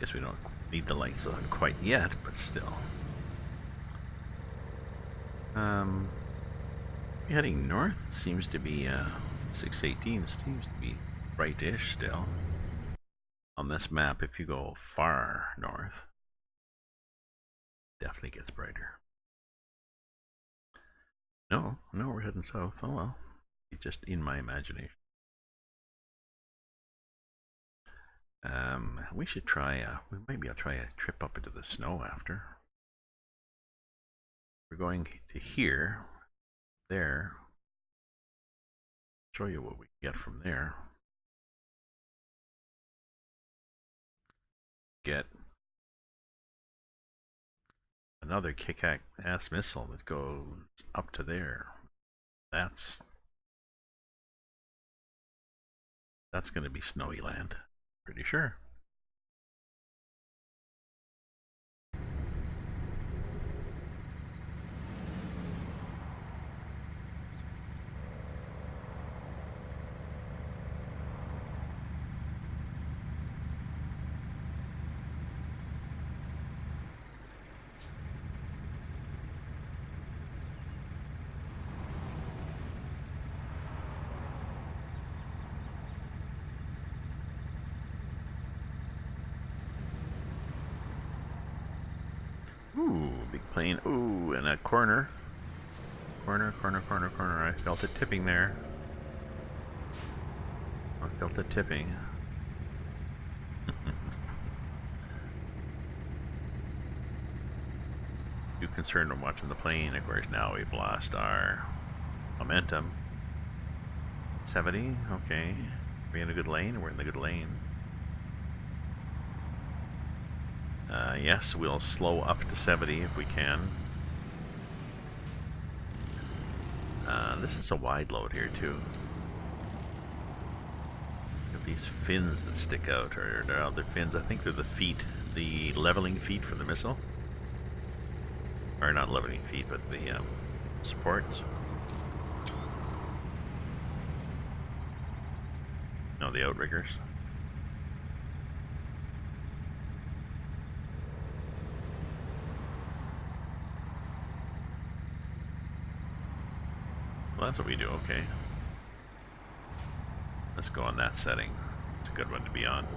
Guess we don't need the lights on quite yet, but still. Heading north, it seems to be 618 seems to be brightish still. On this map, if you go far north, definitely gets brighter. No, we're heading south. Oh well, it's just in my imagination. We should try. Maybe I'll try a trip up into the snow after. We're going to here, there. Show you what we get from there. Get another kick-ass missile that goes up to there. That's going to be snowy land, pretty sure. Ooh, big plane. Ooh, and a corner. Corner. I felt it tipping there. I felt it tipping. Too concerned with watching the plane. Of course, now we've lost our momentum. 70, okay. Are we in a good lane? We're in the good lane. Yes, we'll slow up to 70 if we can. This is a wide load here too. Look at these fins that stick out, or there are other fins. I think they're the feet, the leveling feet for the missile. Or not leveling feet, but the supports. No, the outriggers. Well, that's what we do, okay. Let's go on that setting. It's a good one to be on.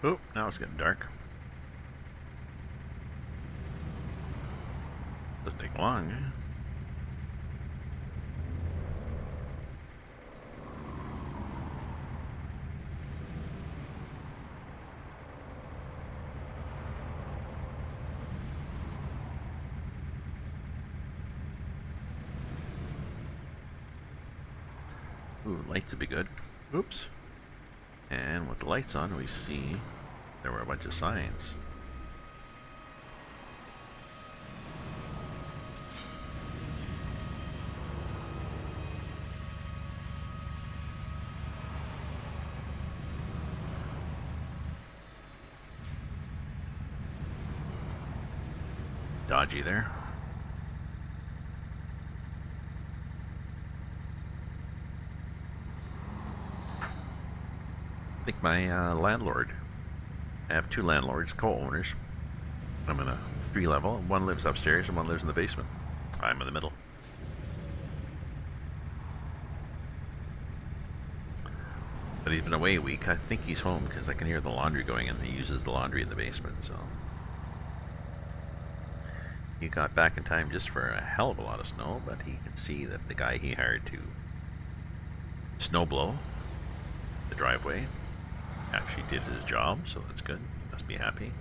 Oh, now it's getting dark. Doesn't take long, eh? Ooh, lights would be good. Oops. And with the lights on, we see there were a bunch of signs. Dodgy there. I think my landlord, I have two landlords, co-owners. I'm in a 3-level. One lives upstairs and one lives in the basement. I'm in the middle. But he's been away a week. I think he's home because I can hear the laundry going and he uses the laundry in the basement, so. he got back in time just for a hell of a lot of snow, but he could see that the guy he hired to snow blow the driveway actually did his job, so that's good. He must be happy.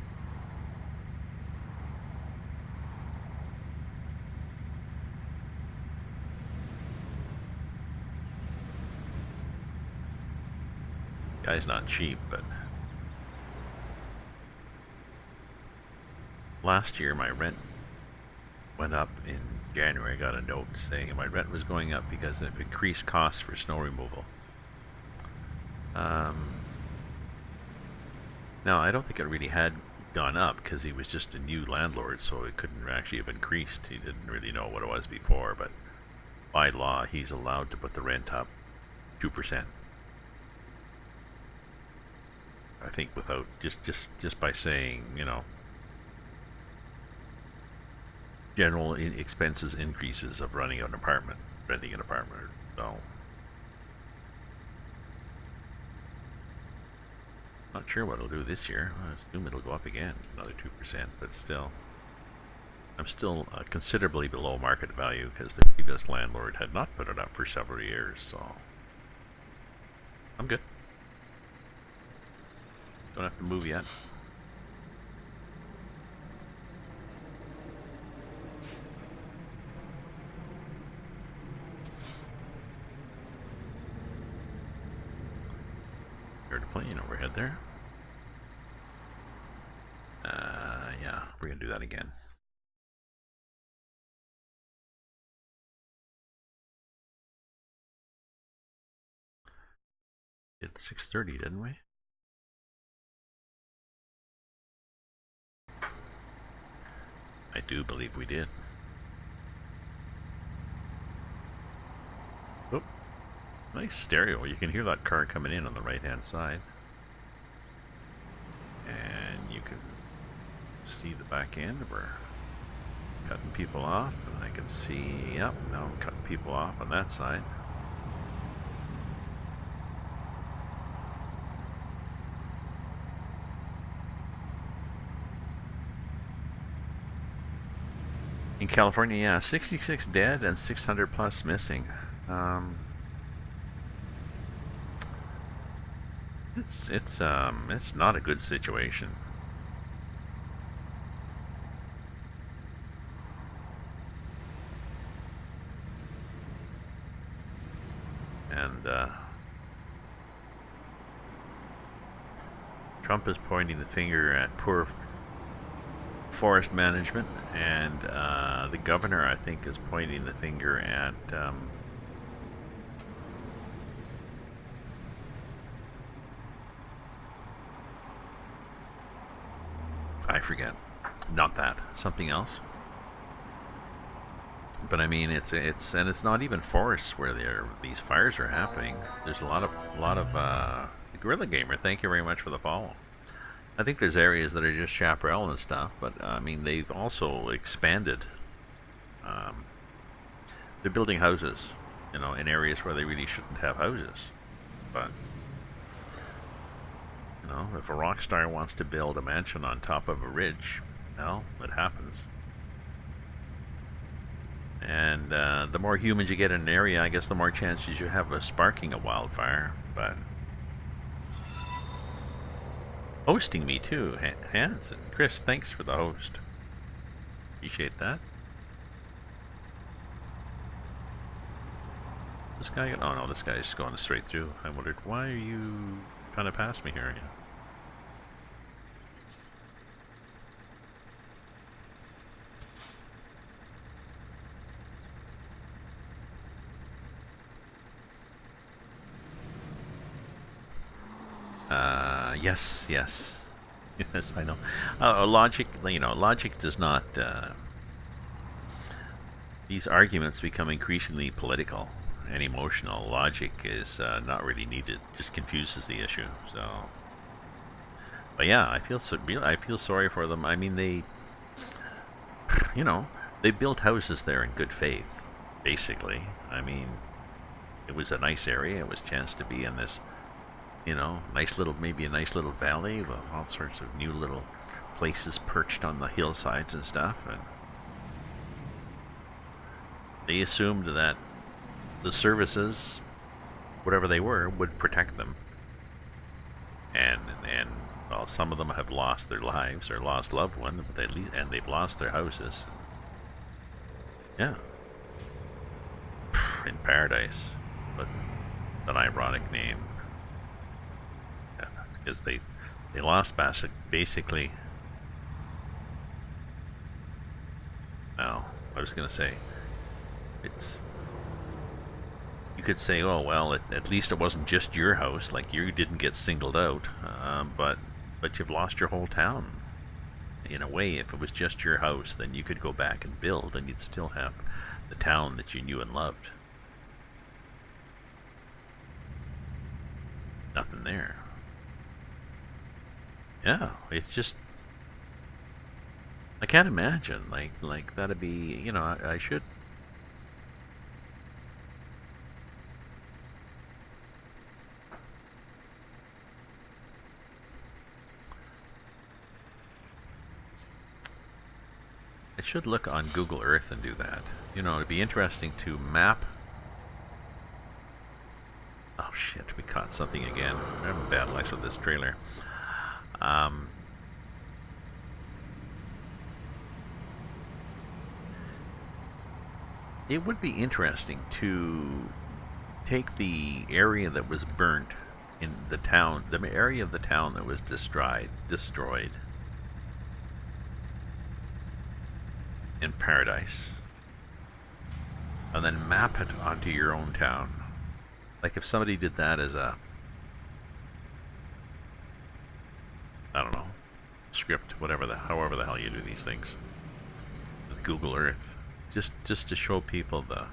Guy's not cheap, but last year my rent went up in January. I got a note saying my rent was going up because of increased costs for snow removal. Now, I don't think it really had gone up because he was just a new landlord, so it couldn't actually have increased. He didn't really know what it was before, but by law, he's allowed to put the rent up 2%. I think without just by saying, you know, general expenses increases of renting an apartment. So not sure what it'll do this year. I assume it'll go up again, another 2%, but still, I'm still considerably below market value because the previous landlord had not put it up for several years, so I'm good. Don't have to move yet. Heard a plane overhead there. Yeah, we're gonna do that again. Did 6:30, didn't we? I do believe we did. Oh, nice stereo. You can hear that car coming in on the right-hand side. And you can see the back end. We're cutting people off. And I can see, yep, now I'm cutting people off on that side. In California, yeah, 66 dead and 600 plus missing. It's not a good situation. And Trump is pointing the finger at poor forest management, and the governor, I think, is pointing the finger at I forget, not that, something else. But I mean, it's not even forests where these fires are happening. There's a lot of Gorilla Gamer. Thank you very much for the follow. I think there's areas that are just chaparral and stuff, but I mean, they've also expanded. They're building houses, you know, in areas where they really shouldn't have houses. But you know, if a rock star wants to build a mansion on top of a ridge, well, it happens. And the more humans you get in an area, I guess the more chances you have of sparking a wildfire. But hosting me too, Hanson. Chris, thanks for the host. Appreciate that. This guy, oh no, this guy's going straight through. I wondered, why are you trying to pass me here? Yes, yes. Yes, I know. Logic, you know, logic does not, these arguments become increasingly political and emotional. Logic is not really needed, just confuses the issue, so. But yeah, I feel sorry for them. I mean, they, you know, they built houses there in good faith, basically. I mean, it was a nice area. It was a chance to be in this, you know, maybe a nice little valley with all sorts of new little places perched on the hillsides and stuff. And They assumed that the services, whatever they were, would protect them. And well, some of them have lost their lives or lost loved ones, but at least, and they've lost their houses. Yeah, in paradise, with an ironic name, because they lost basically. Well, I was gonna say, it's. You could say, oh well, at least it wasn't just your house. Like you didn't get singled out, but you've lost your whole town. In a way, if it was just your house, then you could go back and build, and you'd still have the town that you knew and loved. Nothing there. Yeah, it's just. I can't imagine like that'd be, you know, I should. I should look on Google Earth and do that. You know, it'd be interesting to map. Oh shit, we caught something again. I'm having bad luck with this trailer. It would be interesting to take the area that was burnt in the town, the area of the town that was destroyed in Paradise, and then map it onto your own town. Like if somebody did that as a, I don't know, script, however the hell you do these things with Google Earth, just to show people the,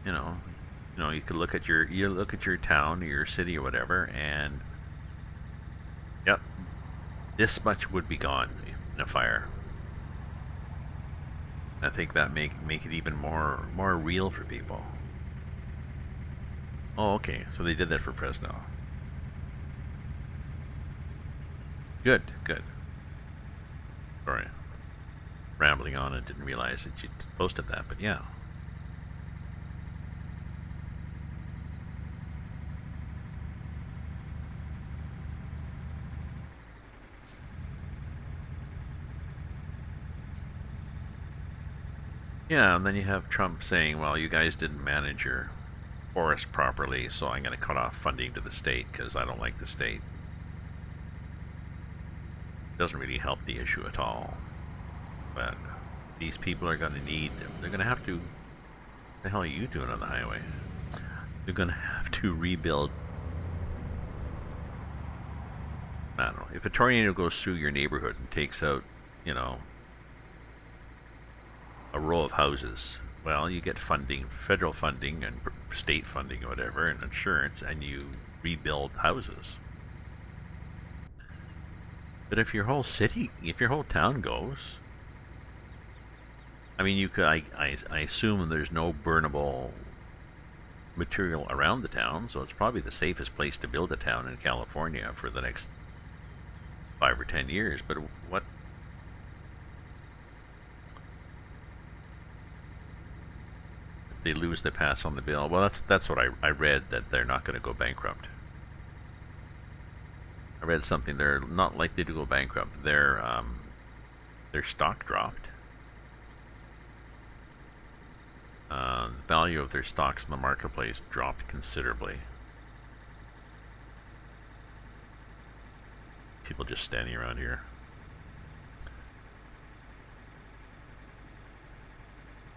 you know, you could look at your town or your city or whatever, and yep, this much would be gone in a fire. I think that make it even more real for people. Oh, okay, so they did that for Fresno. Good. Sorry, rambling on and didn't realize that you posted that, but yeah. Yeah, and then you have Trump saying, well, you guys didn't manage your forest properly, so I'm going to cut off funding to the state because I don't like the state. Doesn't really help the issue at all. But these people are going to they're going to have to, what the hell are you doing on the highway? They're going to have to rebuild. I don't know, if a tornado goes through your neighborhood and takes out, you know, a row of houses, well, you get funding, federal funding and state funding or whatever, and insurance, and you rebuild houses. But if your whole town goes, I mean, you could, I assume there's no burnable material around the town, so it's probably the safest place to build a town in California for the next 5 or 10 years. But what? If they lose, they pass on the bill. Well, that's what I read, that they're not going to go bankrupt. I read something, they're not likely to go bankrupt. Their stock dropped. The value of their stocks in the marketplace dropped considerably. People just standing around here.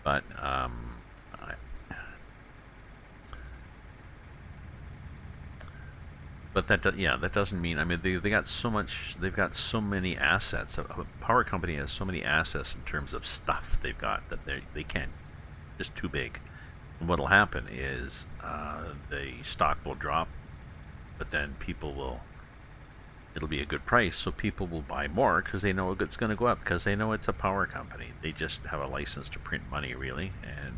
But but that doesn't mean, I mean, they got so much, they've got so many assets. A power company has so many assets in terms of stuff they've got that they can't, just too big. And what'll happen is the stock will drop, but then it'll be a good price, so people will buy more because they know it's going to go up, because they know it's a power company. They just have a license to print money, really, and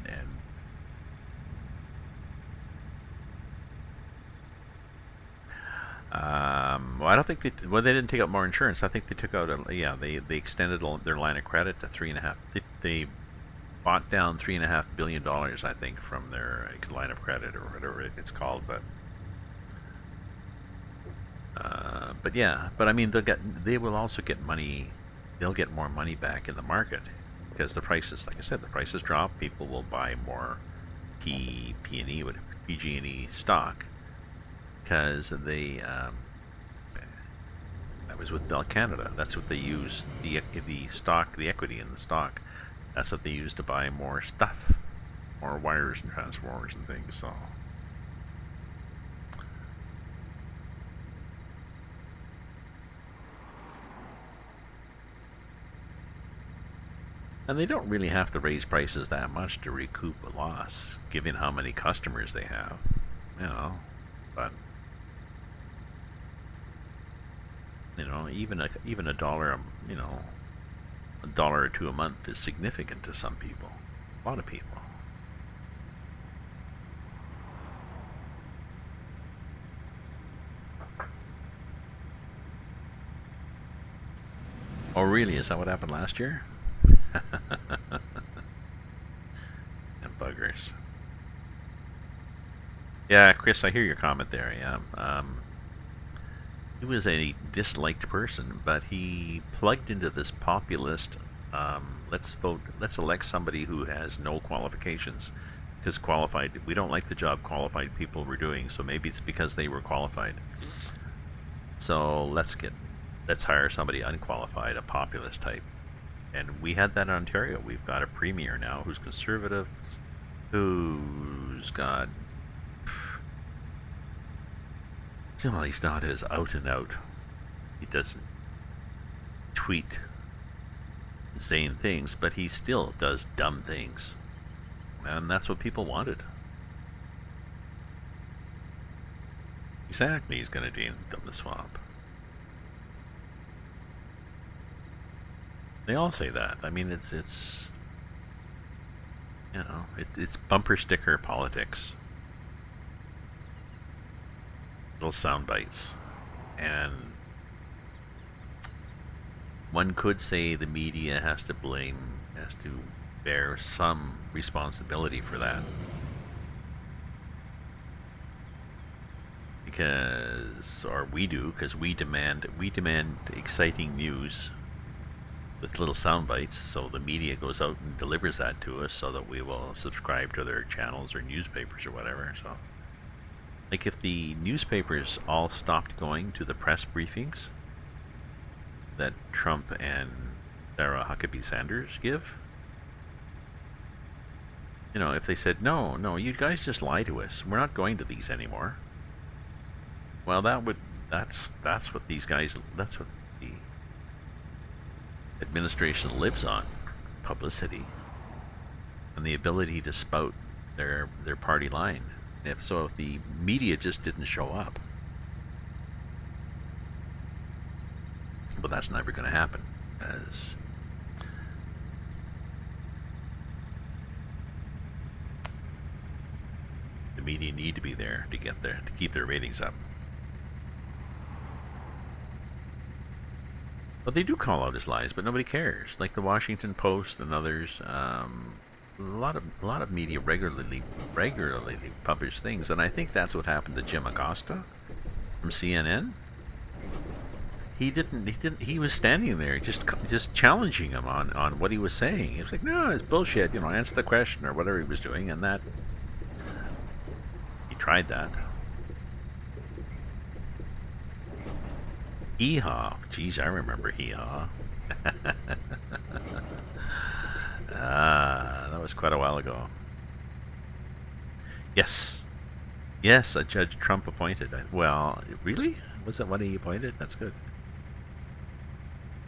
well, I don't think they didn't take out more insurance. I think they took out they extended their line of credit to 3.5. bought down $3.5 billion, I think, from their line of credit or whatever it's called. But yeah, but I mean, they will also get money. They'll get more money back in the market because the prices, like I said, the prices drop. People will buy more PG&E, PG&E stock because they. That was with Bell Canada. That's what they use the stock, the equity in the stock. That's what they use to buy more stuff, more wires and transformers and things. So. And they don't really have to raise prices that much to recoup a loss, given how many customers they have, you know. But you know, even a dollar, you know, a dollar or two a month is significant to some people, a lot of people. Oh, really? Is that what happened last year? And buggers. Yeah, Chris, I hear your comment there. Yeah, he was a disliked person, but he plugged into this populist. Let's vote. Let's elect somebody who has no qualifications, because qualified. We don't like the job qualified people were doing, so maybe it's because they were qualified. So let's hire somebody unqualified, a populist type. And we had that in Ontario. We've got a premier now who's conservative, who's got, you know, he's not as out and out. He doesn't tweet insane things, but he still does dumb things. And that's what people wanted. Exactly, he's going to dump the swamp. They all say that. I mean, it's you know, it's bumper sticker politics. Little sound bites. And one could say the media has to bear some responsibility for that. Or we do, because we demand exciting news with little sound bites, so the media goes out and delivers that to us so that we will subscribe to their channels or newspapers or whatever. So, like, if the newspapers all stopped going to the press briefings that Trump and Sarah Huckabee Sanders give, you know, if they said, no, you guys just lie to us, we're not going to these anymore. Well, that's what these guys, that's what the administration lives on: publicity and the ability to spout their party line. If the media just didn't show up, but that's never going to happen, as the media need to be there to keep their ratings up. But they do call out his lies, but nobody cares. Like the Washington Post and others, a lot of media regularly publish things, and I think that's what happened to Jim Acosta from CNN. He was standing there just challenging him on what he was saying. He was like, no, it's bullshit, you know, answer the question or whatever he was doing, and that he tried that. Hee-haw. Geez, I remember hee-haw. That was quite a while ago. Yes. Yes, a Judge Trump appointed. Well, really? Was that what he appointed? That's good.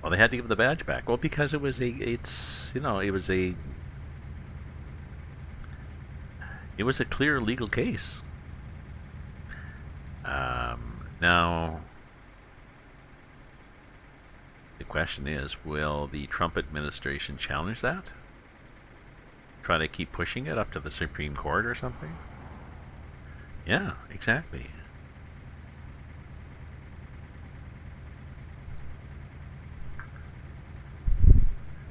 Well, they had to give the badge back. Well, because it was a clear legal case. Now, the question is, will the Trump administration challenge that? Try to keep pushing it up to the Supreme Court or something? Yeah, exactly.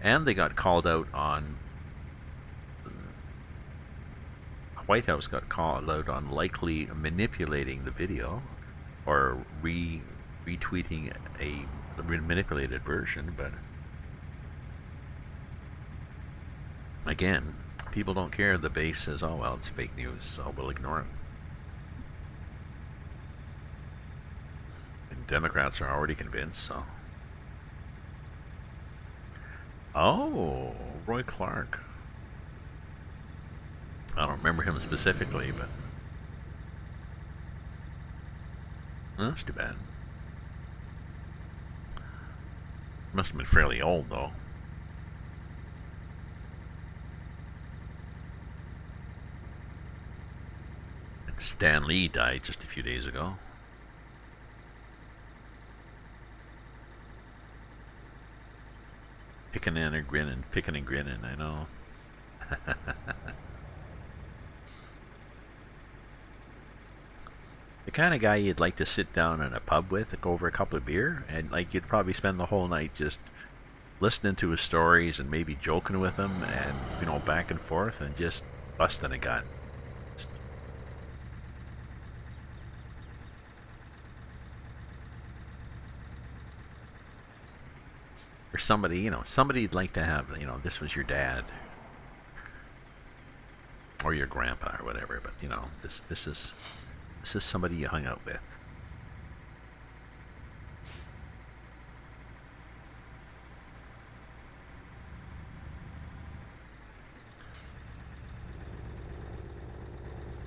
And they got called out on White House got called out on likely manipulating the video or retweeting a manipulated version, but again, people don't care. The base says, oh well, it's fake news, so we'll ignore it. And Democrats are already convinced, so. Oh, Roy Clark. I don't remember him specifically, but that's too bad. Must have been fairly old, though. And Stan Lee died just a few days ago. Picking and grinning, I know. The kind of guy you'd like to sit down in a pub with, go over a couple of beer, and like you'd probably spend the whole night just listening to his stories and maybe joking with him, and you know, back and forth, and just busting a gut. Or somebody, you know, somebody you'd like to have, you know, this was your dad or your grandpa or whatever, but you know, this is somebody you hung out with.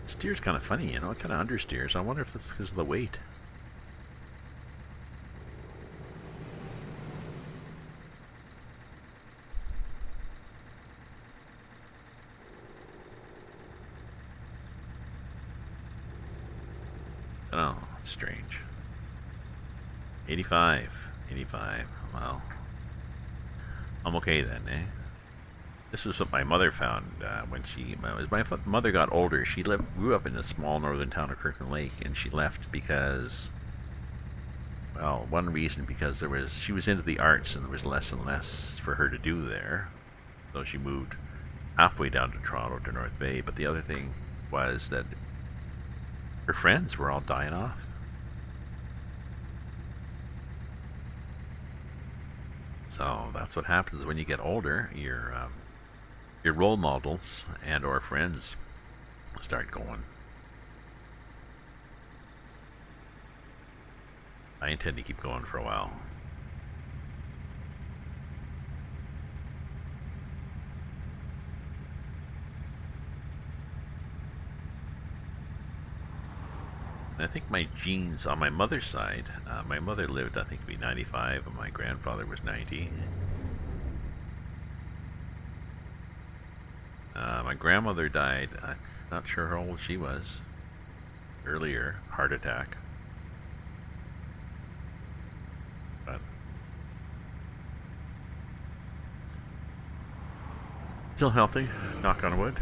Steer's kind of funny, you know, it kind of understeers. I wonder if it's because of the weight. Oh, that's strange. 85. Well, I'm okay then, eh? This was what my mother found when my mother got older. She grew up in a small northern town of Kirkland Lake, and she left because, well, one reason because she was into the arts and there was less and less for her to do there, so she moved halfway down to Toronto to North Bay. But the other thing was that her friends were all dying off. So that's what happens when you get older. Your role models and or friends start going. I intend to keep going for a while. I think my genes on my mother's side, my mother lived, I think, to be 95, and my grandfather was 90. My grandmother died, I'm not sure how old she was, earlier, heart attack. But still healthy, knock on wood.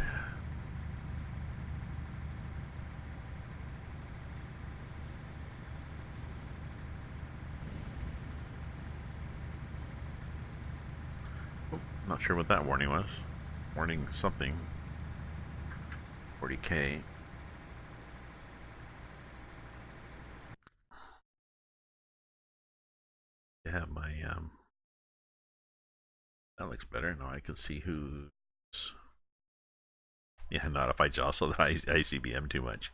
Not sure what that warning was. Warning something. 40K. Yeah, my that looks better. Now I can see who's. Yeah, not if I jostle the ICBM too much.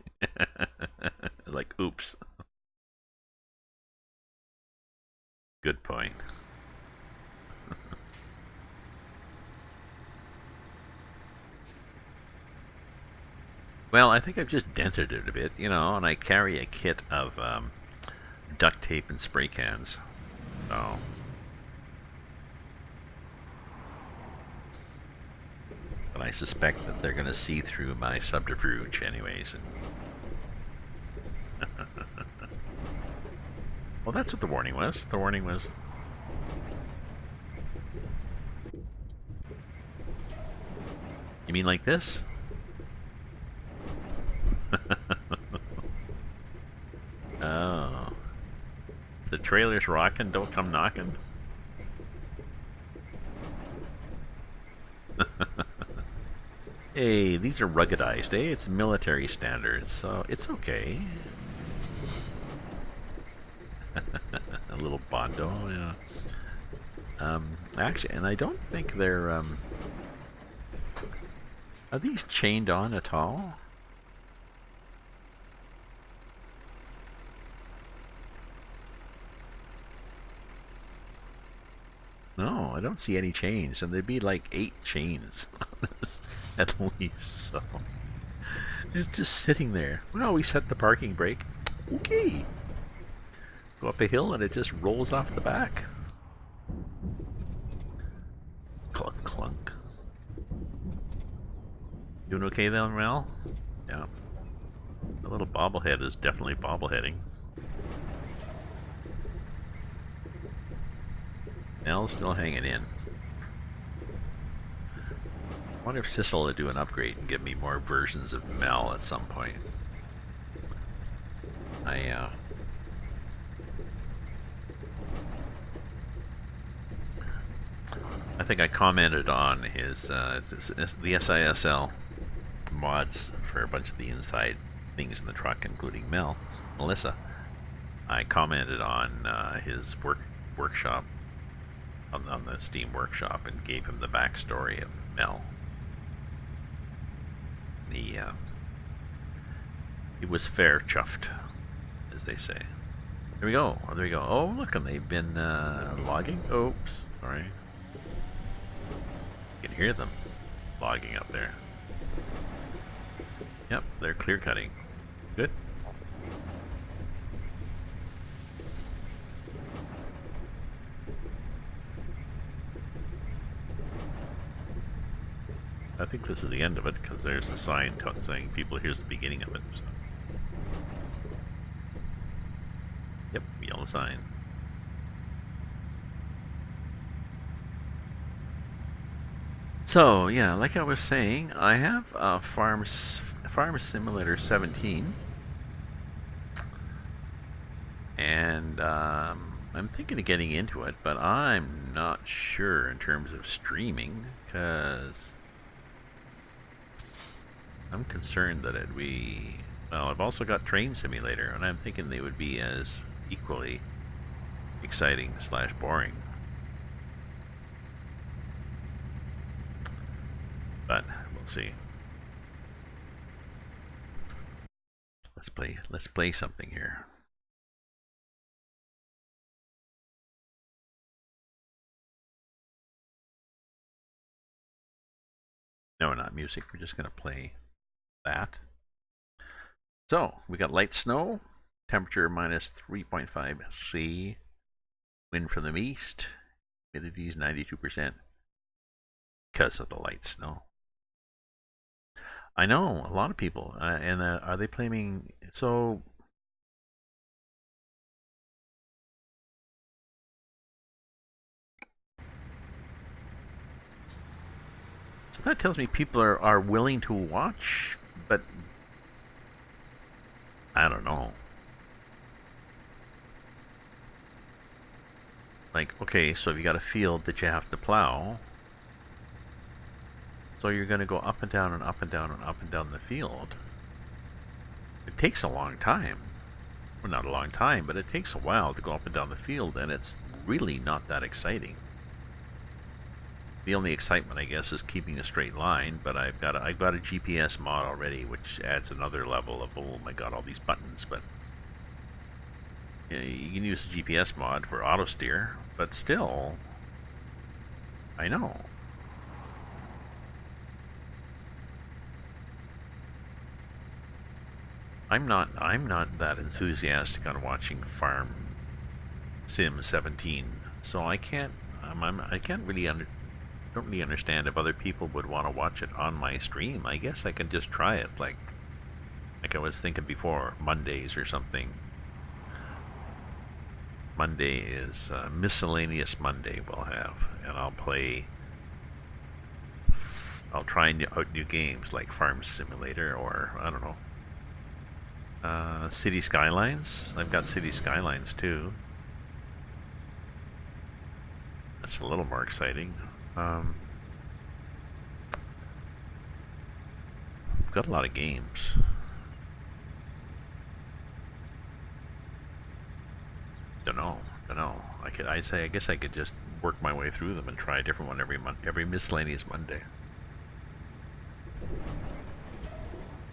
Like, oops. Good point. Well, I think I've just dented it a bit, you know, and I carry a kit of duct tape and spray cans. So, but I suspect that they're going to see through my subterfuge anyways. Well, that's what the warning was. The warning was... You mean like this? Oh. If the trailer's rocking, don't come knocking. Hey, these are ruggedized, eh? It's military standards, so it's okay. A little Bondo, yeah. Actually, and I don't think they're, are these chained on at all? No, I don't see any chains, and there'd be like 8 chains on this at least, so. It's just sitting there. Well, we set the parking brake. Okay. Go up a hill and it just rolls off the back. Clunk, clunk. Doing okay then, Mel? Yeah. The little bobblehead is definitely bobbleheading. Mel's still hanging in. I wonder if Sissel will do an upgrade and give me more versions of Mel at some point. I think I commented on his the SISL mods for a bunch of the inside things in the truck, including Melissa. I commented on his workshop on the Steam workshop and gave him the backstory of Mel. He was fair chuffed, as they say. There we go. Oh, there we go. Oh, look, and they've been logging. Oops, sorry. You can hear them logging up there. Yep, they're clear cutting. Good. I think this is the end of it because there's a sign saying people here's the beginning of it. So. Yep, yellow sign. So yeah, like I was saying, I have Farm Simulator 17, and I'm thinking of getting into it, but I'm not sure in terms of streaming because I'm concerned that it'd be. Well, I've also got Train Simulator, and I'm thinking they would be as equally exciting / boring. But we'll see. Let's play something here. No, not music. We're just gonna play that. So we got light snow, temperature minus 3.5 C, wind from the east, humidity is 92% because of the light snow. I know a lot of people, and are they claiming so? So that tells me people are willing to watch, but I don't know. Like, okay, so if you got a field that you have to plow, so you're going to go up and down and up and down and up and down the field. It takes a long time. Well, not a long time, but it takes a while to go up and down the field, and it's really not that exciting. The only excitement, I guess, is keeping a straight line, but I've got a GPS mod already, which adds another level of, oh my god, all these buttons, but you know, you can use the GPS mod for auto steer, but still, I know. I'm not that enthusiastic on watching Farm Sim 17, so I can't don't really understand if other people would want to watch it on my stream. I guess I can just try it like I was thinking before, Mondays or something. Monday is miscellaneous Monday we'll have, and I'll try out new games like Farm Simulator or I don't know. City Skylines. I've got City Skylines too. That's a little more exciting. got a lot of games. Don't know. I guess I could just work my way through them and try a different one every month, every miscellaneous Monday.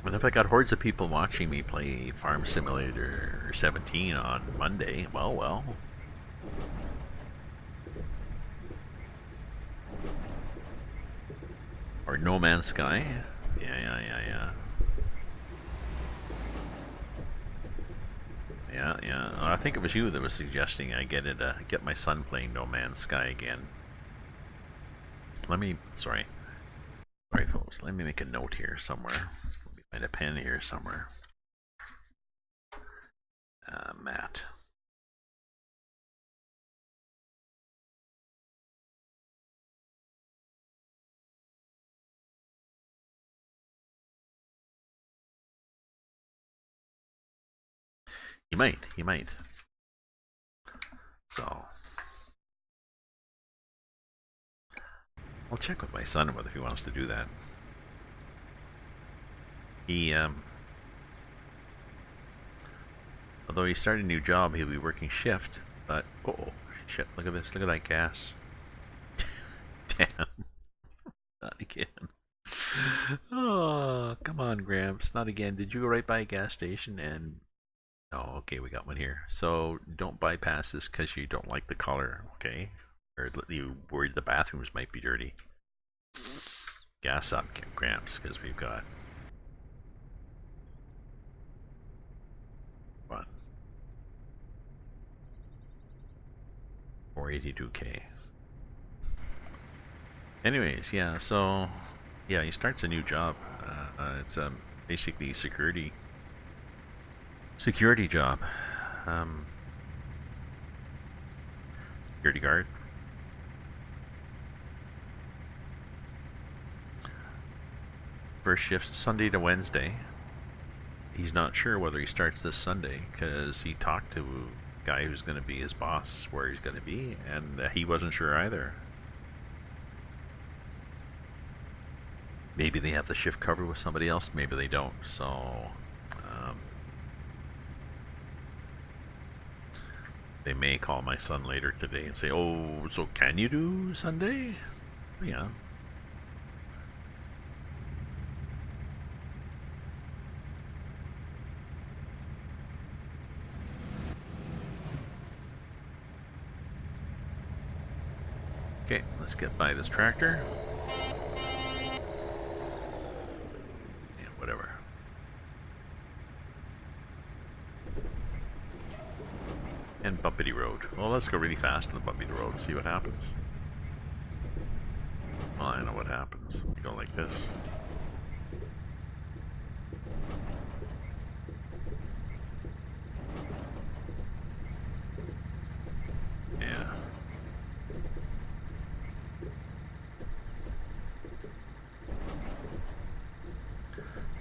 And if I got hordes of people watching me play Farm Simulator 17 on Monday, well. Or No Man's Sky. Yeah. Yeah. I think it was you that was suggesting I get my son playing No Man's Sky again. Sorry folks, let me make a note here somewhere. Let me find a pen here somewhere. Matt. He might. So I'll check with my son whether he wants to do that. He although he started a new job, he'll be working shift, but oh shit, look at this, look at that gas. Damn. Not again. Oh, come on, Gramps, not again. Did you go right by a gas station and oh, okay, we got one here. So don't bypass this because you don't like the color, okay? Or you worried the bathrooms might be dirty. Gas up, Gramps, because we've got what? 482K. Anyways, yeah. So yeah, he starts a new job. It's basically security job. Security guard. First shift Sunday to Wednesday. He's not sure whether he starts this Sunday because he talked to a guy who's going to be his boss where he's going to be, and he wasn't sure either. Maybe they have the shift covered with somebody else, maybe they don't. So they may call my son later today and say, oh, so can you do Sunday? Yeah. Okay, let's get by this tractor. Yeah, whatever. And bumpity road. Well, let's go really fast on the bumpity road and see what happens. Well, I know what happens. You go like this. Yeah.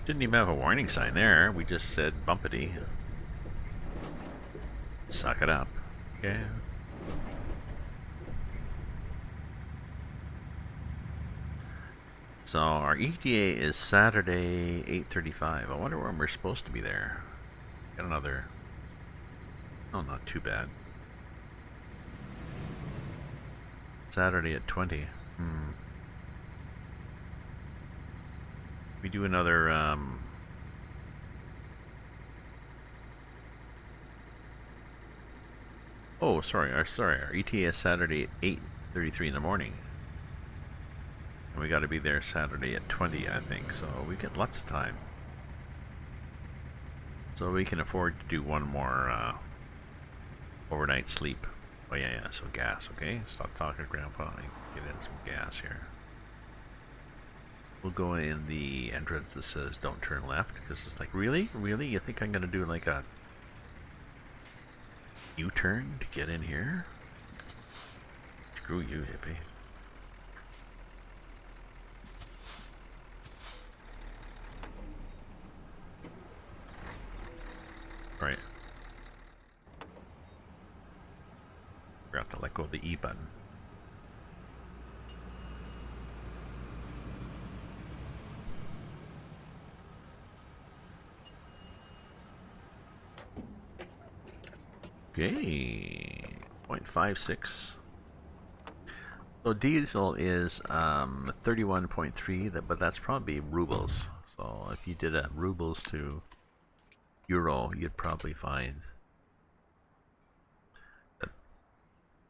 Didn't even have a warning sign there. We just said bumpity. Suck it up. Okay. So our ETA is Saturday 8:35. I wonder when we're supposed to be there. Got another. Oh, not too bad. Saturday at 20. We do another oh, sorry. Our ETA is Saturday at 8:33 in the morning. And we got to be there Saturday at 20, I think. So we get lots of time. So we can afford to do one more overnight sleep. Oh yeah. So gas, okay? Stop talking, Grandpa. Get in some gas here. We'll go in the entrance that says don't turn left, because it's like, really? You think I'm gonna do like a U-turn to get in here? Screw you, hippie. Right. Forgot to let go of the E button. Okay, 0.56. So diesel is 31.3, but that's probably rubles. So if you did a rubles to euro, you'd probably find that,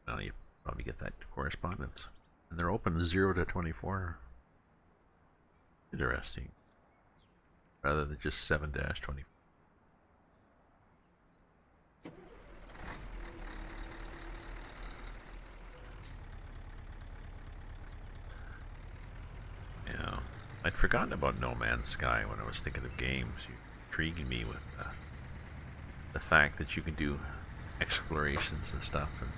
well, you probably get that correspondence. And they're open 0 to 24. Interesting. Rather than just 7-24. Yeah. I'd forgotten about No Man's Sky when I was thinking of games. You intrigued me with the fact that you can do explorations and stuff. And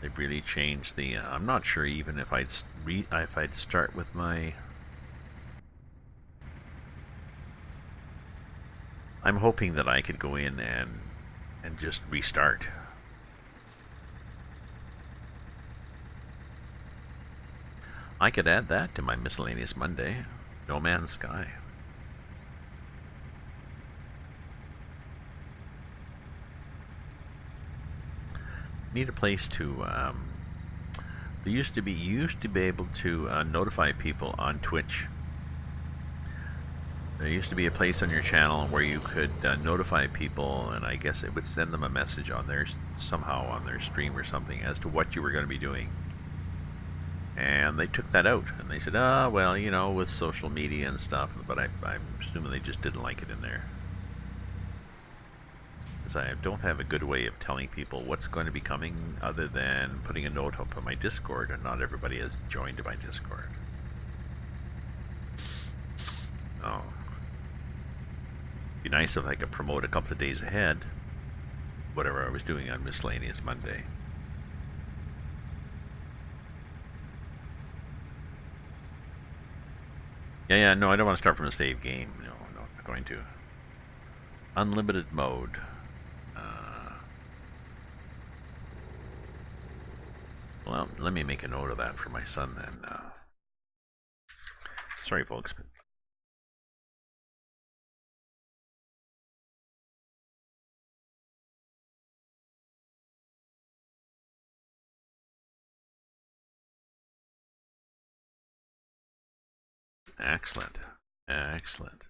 they've really changed the. I'm not sure even if I'd start with my. I'm hoping that I could go in and just restart. I could add that to my miscellaneous Monday. No Man's Sky. Need a place to. There used to be able to notify people on Twitch. There used to be a place on your channel where you could notify people, and I guess it would send them a message on their somehow on their stream or something as to what you were going to be doing. And they took that out, and they said, well, you know, with social media and stuff. But I'm assuming they just didn't like it in there. Because I don't have a good way of telling people what's going to be coming other than putting a note up on my Discord, and not everybody has joined my Discord. Oh. It'd be nice if I could promote a couple of days ahead whatever I was doing on Miscellaneous Monday. Yeah, no, I don't want to start from a save game. No, I'm not going to. Unlimited mode. Well, let me make a note of that for my son then. Sorry, folks. Excellent. Excellent.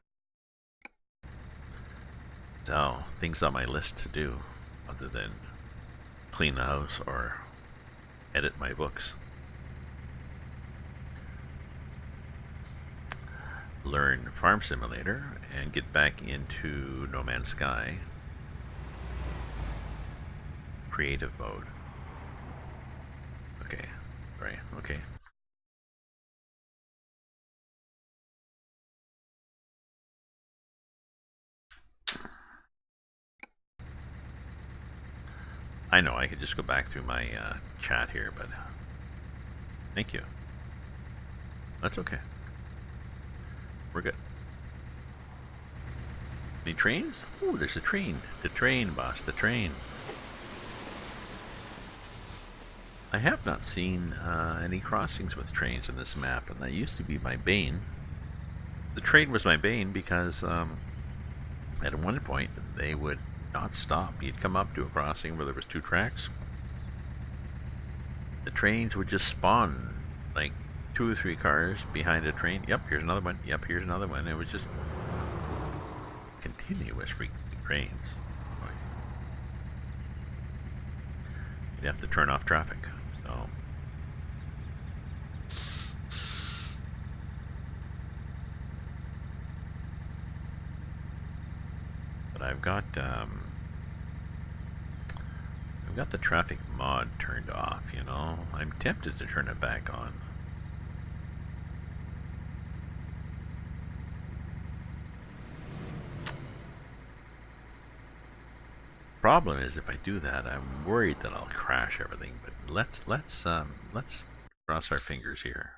So, things on my list to do other than clean the house or edit my books. Learn Farm Simulator and get back into No Man's Sky. Creative mode. Okay. Right. Okay. I know I could just go back through my chat here, but thank you. That's okay. We're good. Any trains? Oh, there's a train. The train, boss, the train. I have not seen any crossings with trains in this map, and that used to be my bane. The train was my bane because at one point they would not stop. You'd come up to a crossing where there was 2 tracks. The trains would just spawn like 2 or 3 cars behind a train. Yep, here's another one. Yep, here's another one. It was just continuous freaking trains. You'd have to turn off traffic. So but I've got the traffic mod turned off, you know. I'm tempted to turn it back on. Problem is, if I do that, I'm worried that I'll crash everything. But let's cross our fingers here.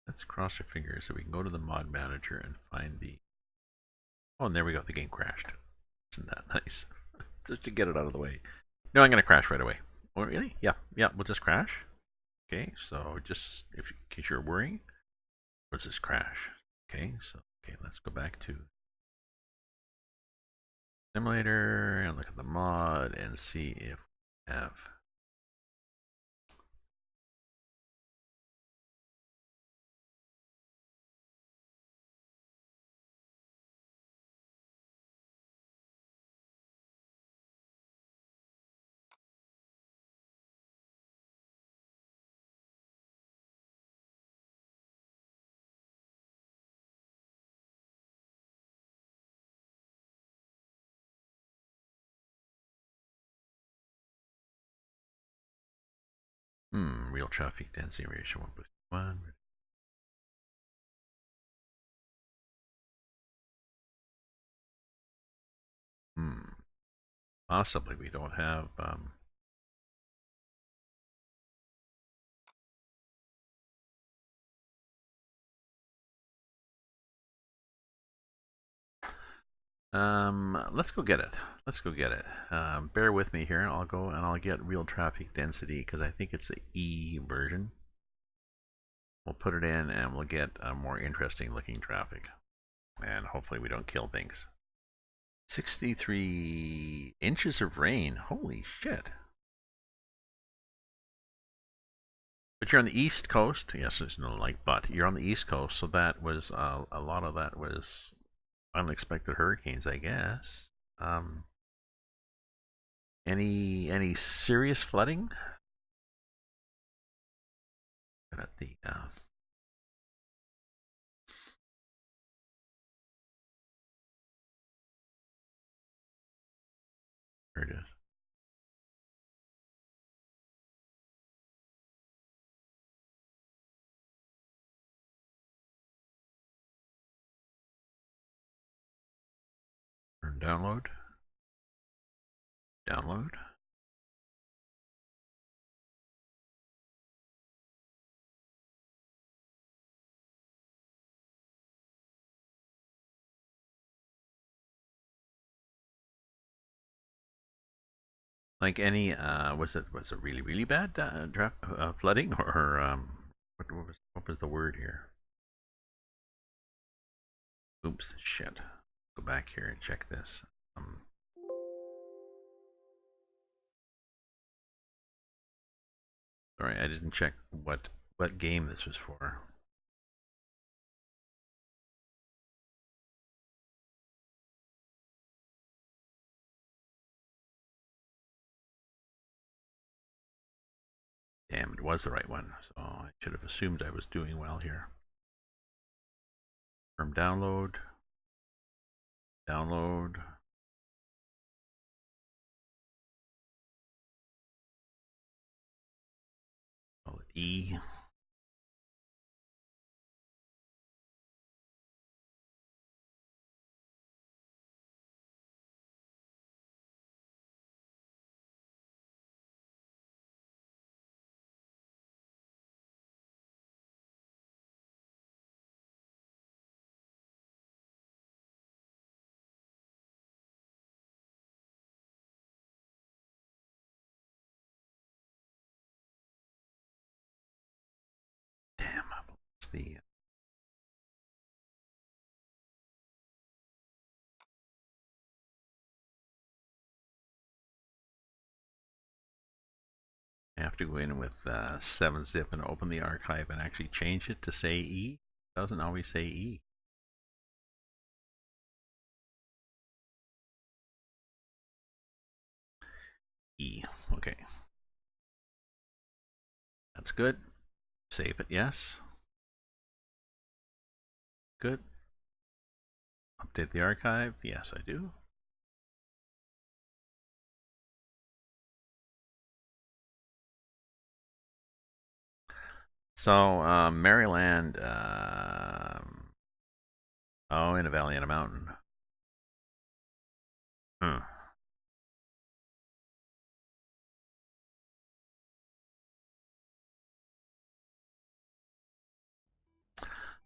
Let's cross our fingers so we can go to the mod manager and find the. Oh, and there we go. The game crashed. Isn't that nice? Just to get it out of the way. No, I'm going to crash right away. Oh, really? Yeah, yeah. We'll just crash. Okay, so just if in case you're worrying, what's this crash? Okay, so okay, let's go back to simulator and look at the mod and see if we have. Real traffic density ratio 1+1. Possibly we don't have. Let's go get it. Let's go get it. Bear with me here. I'll go and I'll get real traffic density because I think it's the E version. We'll put it in and we'll get a more interesting looking traffic. And hopefully we don't kill things. 63 inches of rain. Holy shit. But you're on the East Coast. Yes, there's no like but. You're on the East Coast, so that was a lot of that was unexpected hurricanes, I guess. Any serious flooding? At the there it is. Download. Download. Like any was it really bad flooding or what was the word here? Oops, shit. Go back here and check this. Sorry, I didn't check what game this was for. Damn, it was the right one. So I should have assumed I was doing well here. From download. Download. Call it E. Damn, I lost the. I have to go in with 7-zip and open the archive and actually change it to say E. It doesn't always say E. E. Okay. That's good. Save it, yes. Good. Update the archive. Yes, I do. So, Maryland. Oh, in a valley and a mountain. Hmm.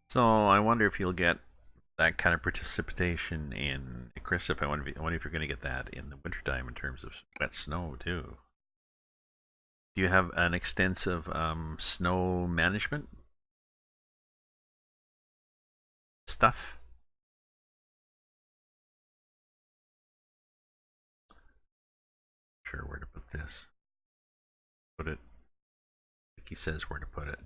So, I wonder if you'll get that kind of precipitation in Chris. If I wonder if you're going to get that in the wintertime in terms of wet snow too. Do you have an extensive snow management stuff? Sure, where to put this. Put it, like he says where to put it.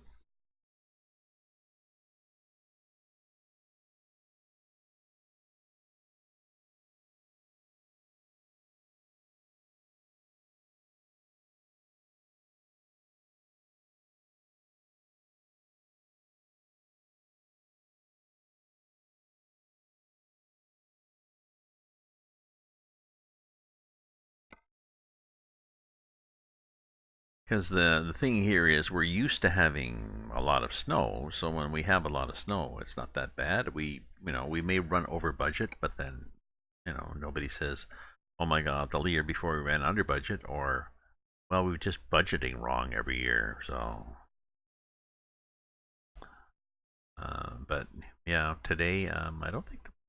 Because the thing here is we're used to having a lot of snow, so when we have a lot of snow, it's not that bad. We may run over budget, but then nobody says, "Oh my God, the year before we ran under budget," or "Well, we were just budgeting wrong every year." So, but yeah, today I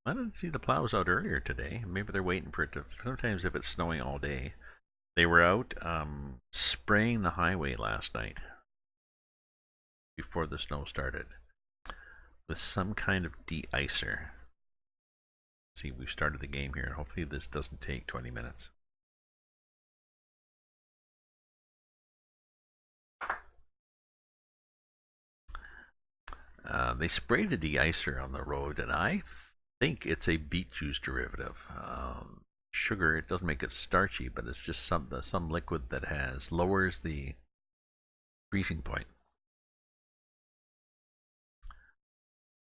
didn't see the plows out earlier today. Maybe they're waiting for it to. Sometimes if it's snowing all day, they were out spraying the highway last night before the snow started with some kind of de-icer. See, we've started the game here. Hopefully this doesn't take 20 minutes. They sprayed a de-icer on the road, and I think it's a beet juice derivative. Sugar, it doesn't make it starchy, but it's just some liquid that lowers the freezing point.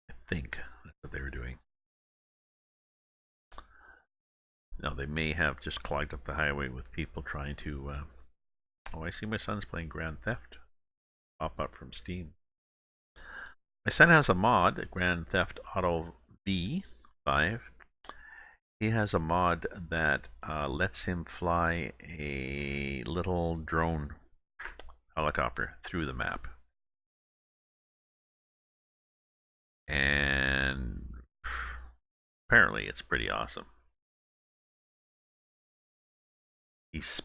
I think that's what they were doing. Now they may have just clogged up the highway with people trying to. Oh, I see my son's playing Grand Theft. Pop up from Steam. My son has a mod, Grand Theft Auto V5. He has a mod that lets him fly a little drone helicopter through the map. And apparently it's pretty awesome. It's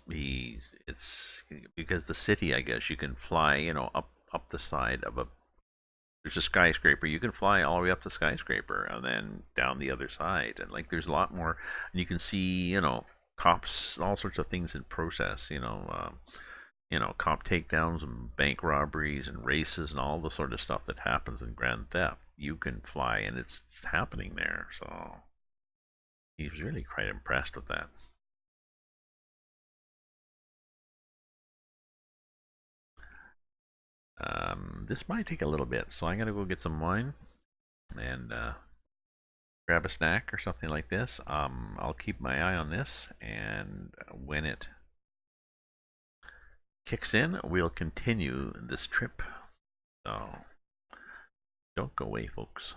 because the city, I guess, you can fly, up the side of there's a skyscraper. You can fly all the way up the skyscraper and then down the other side. And like there's a lot more. And you can see, cops, all sorts of things in process, cop takedowns and bank robberies and races and all the sort of stuff that happens in Grand Theft. You can fly and it's happening there. So he's really quite impressed with that. This might take a little bit, so I'm gonna go get some wine and grab a snack or something like this. I'll keep my eye on this, and when it kicks in, we'll continue this trip. So don't go away, folks.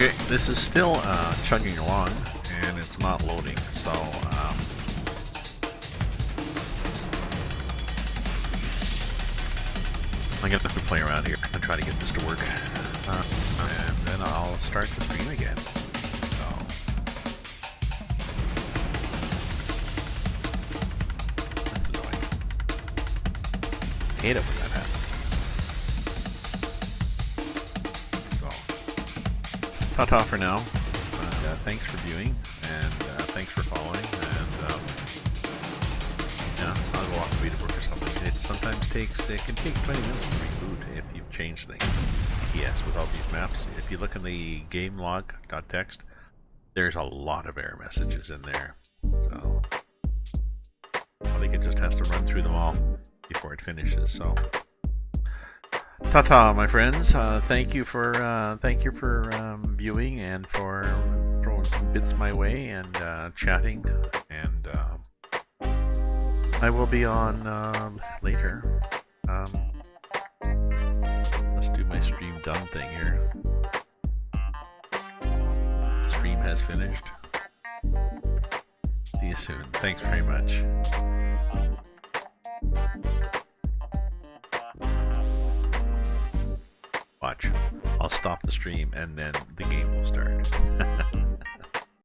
Okay, this is still chugging along, and it's not loading, so I'm gonna have to play around here and try to get this to work, and then I'll start the stream again. So that's annoying. Hate it when that happens. So ta-ta for now. Thanks for viewing, and thanks for following. And yeah, I'll go off and read a book or something. It can take 20 minutes to reboot if you've changed things. ETS with all these maps. If you look in the game log.txt, there's a lot of error messages in there. So I think it just has to run through them all before it finishes. So ta-ta, my friends. Thank you for viewing and for throwing some bits my way and chatting. And I will be on later. Let's do my stream done thing here. Stream has finished. See you soon. Thanks very much. Watch. I'll stop the stream and then the game will start.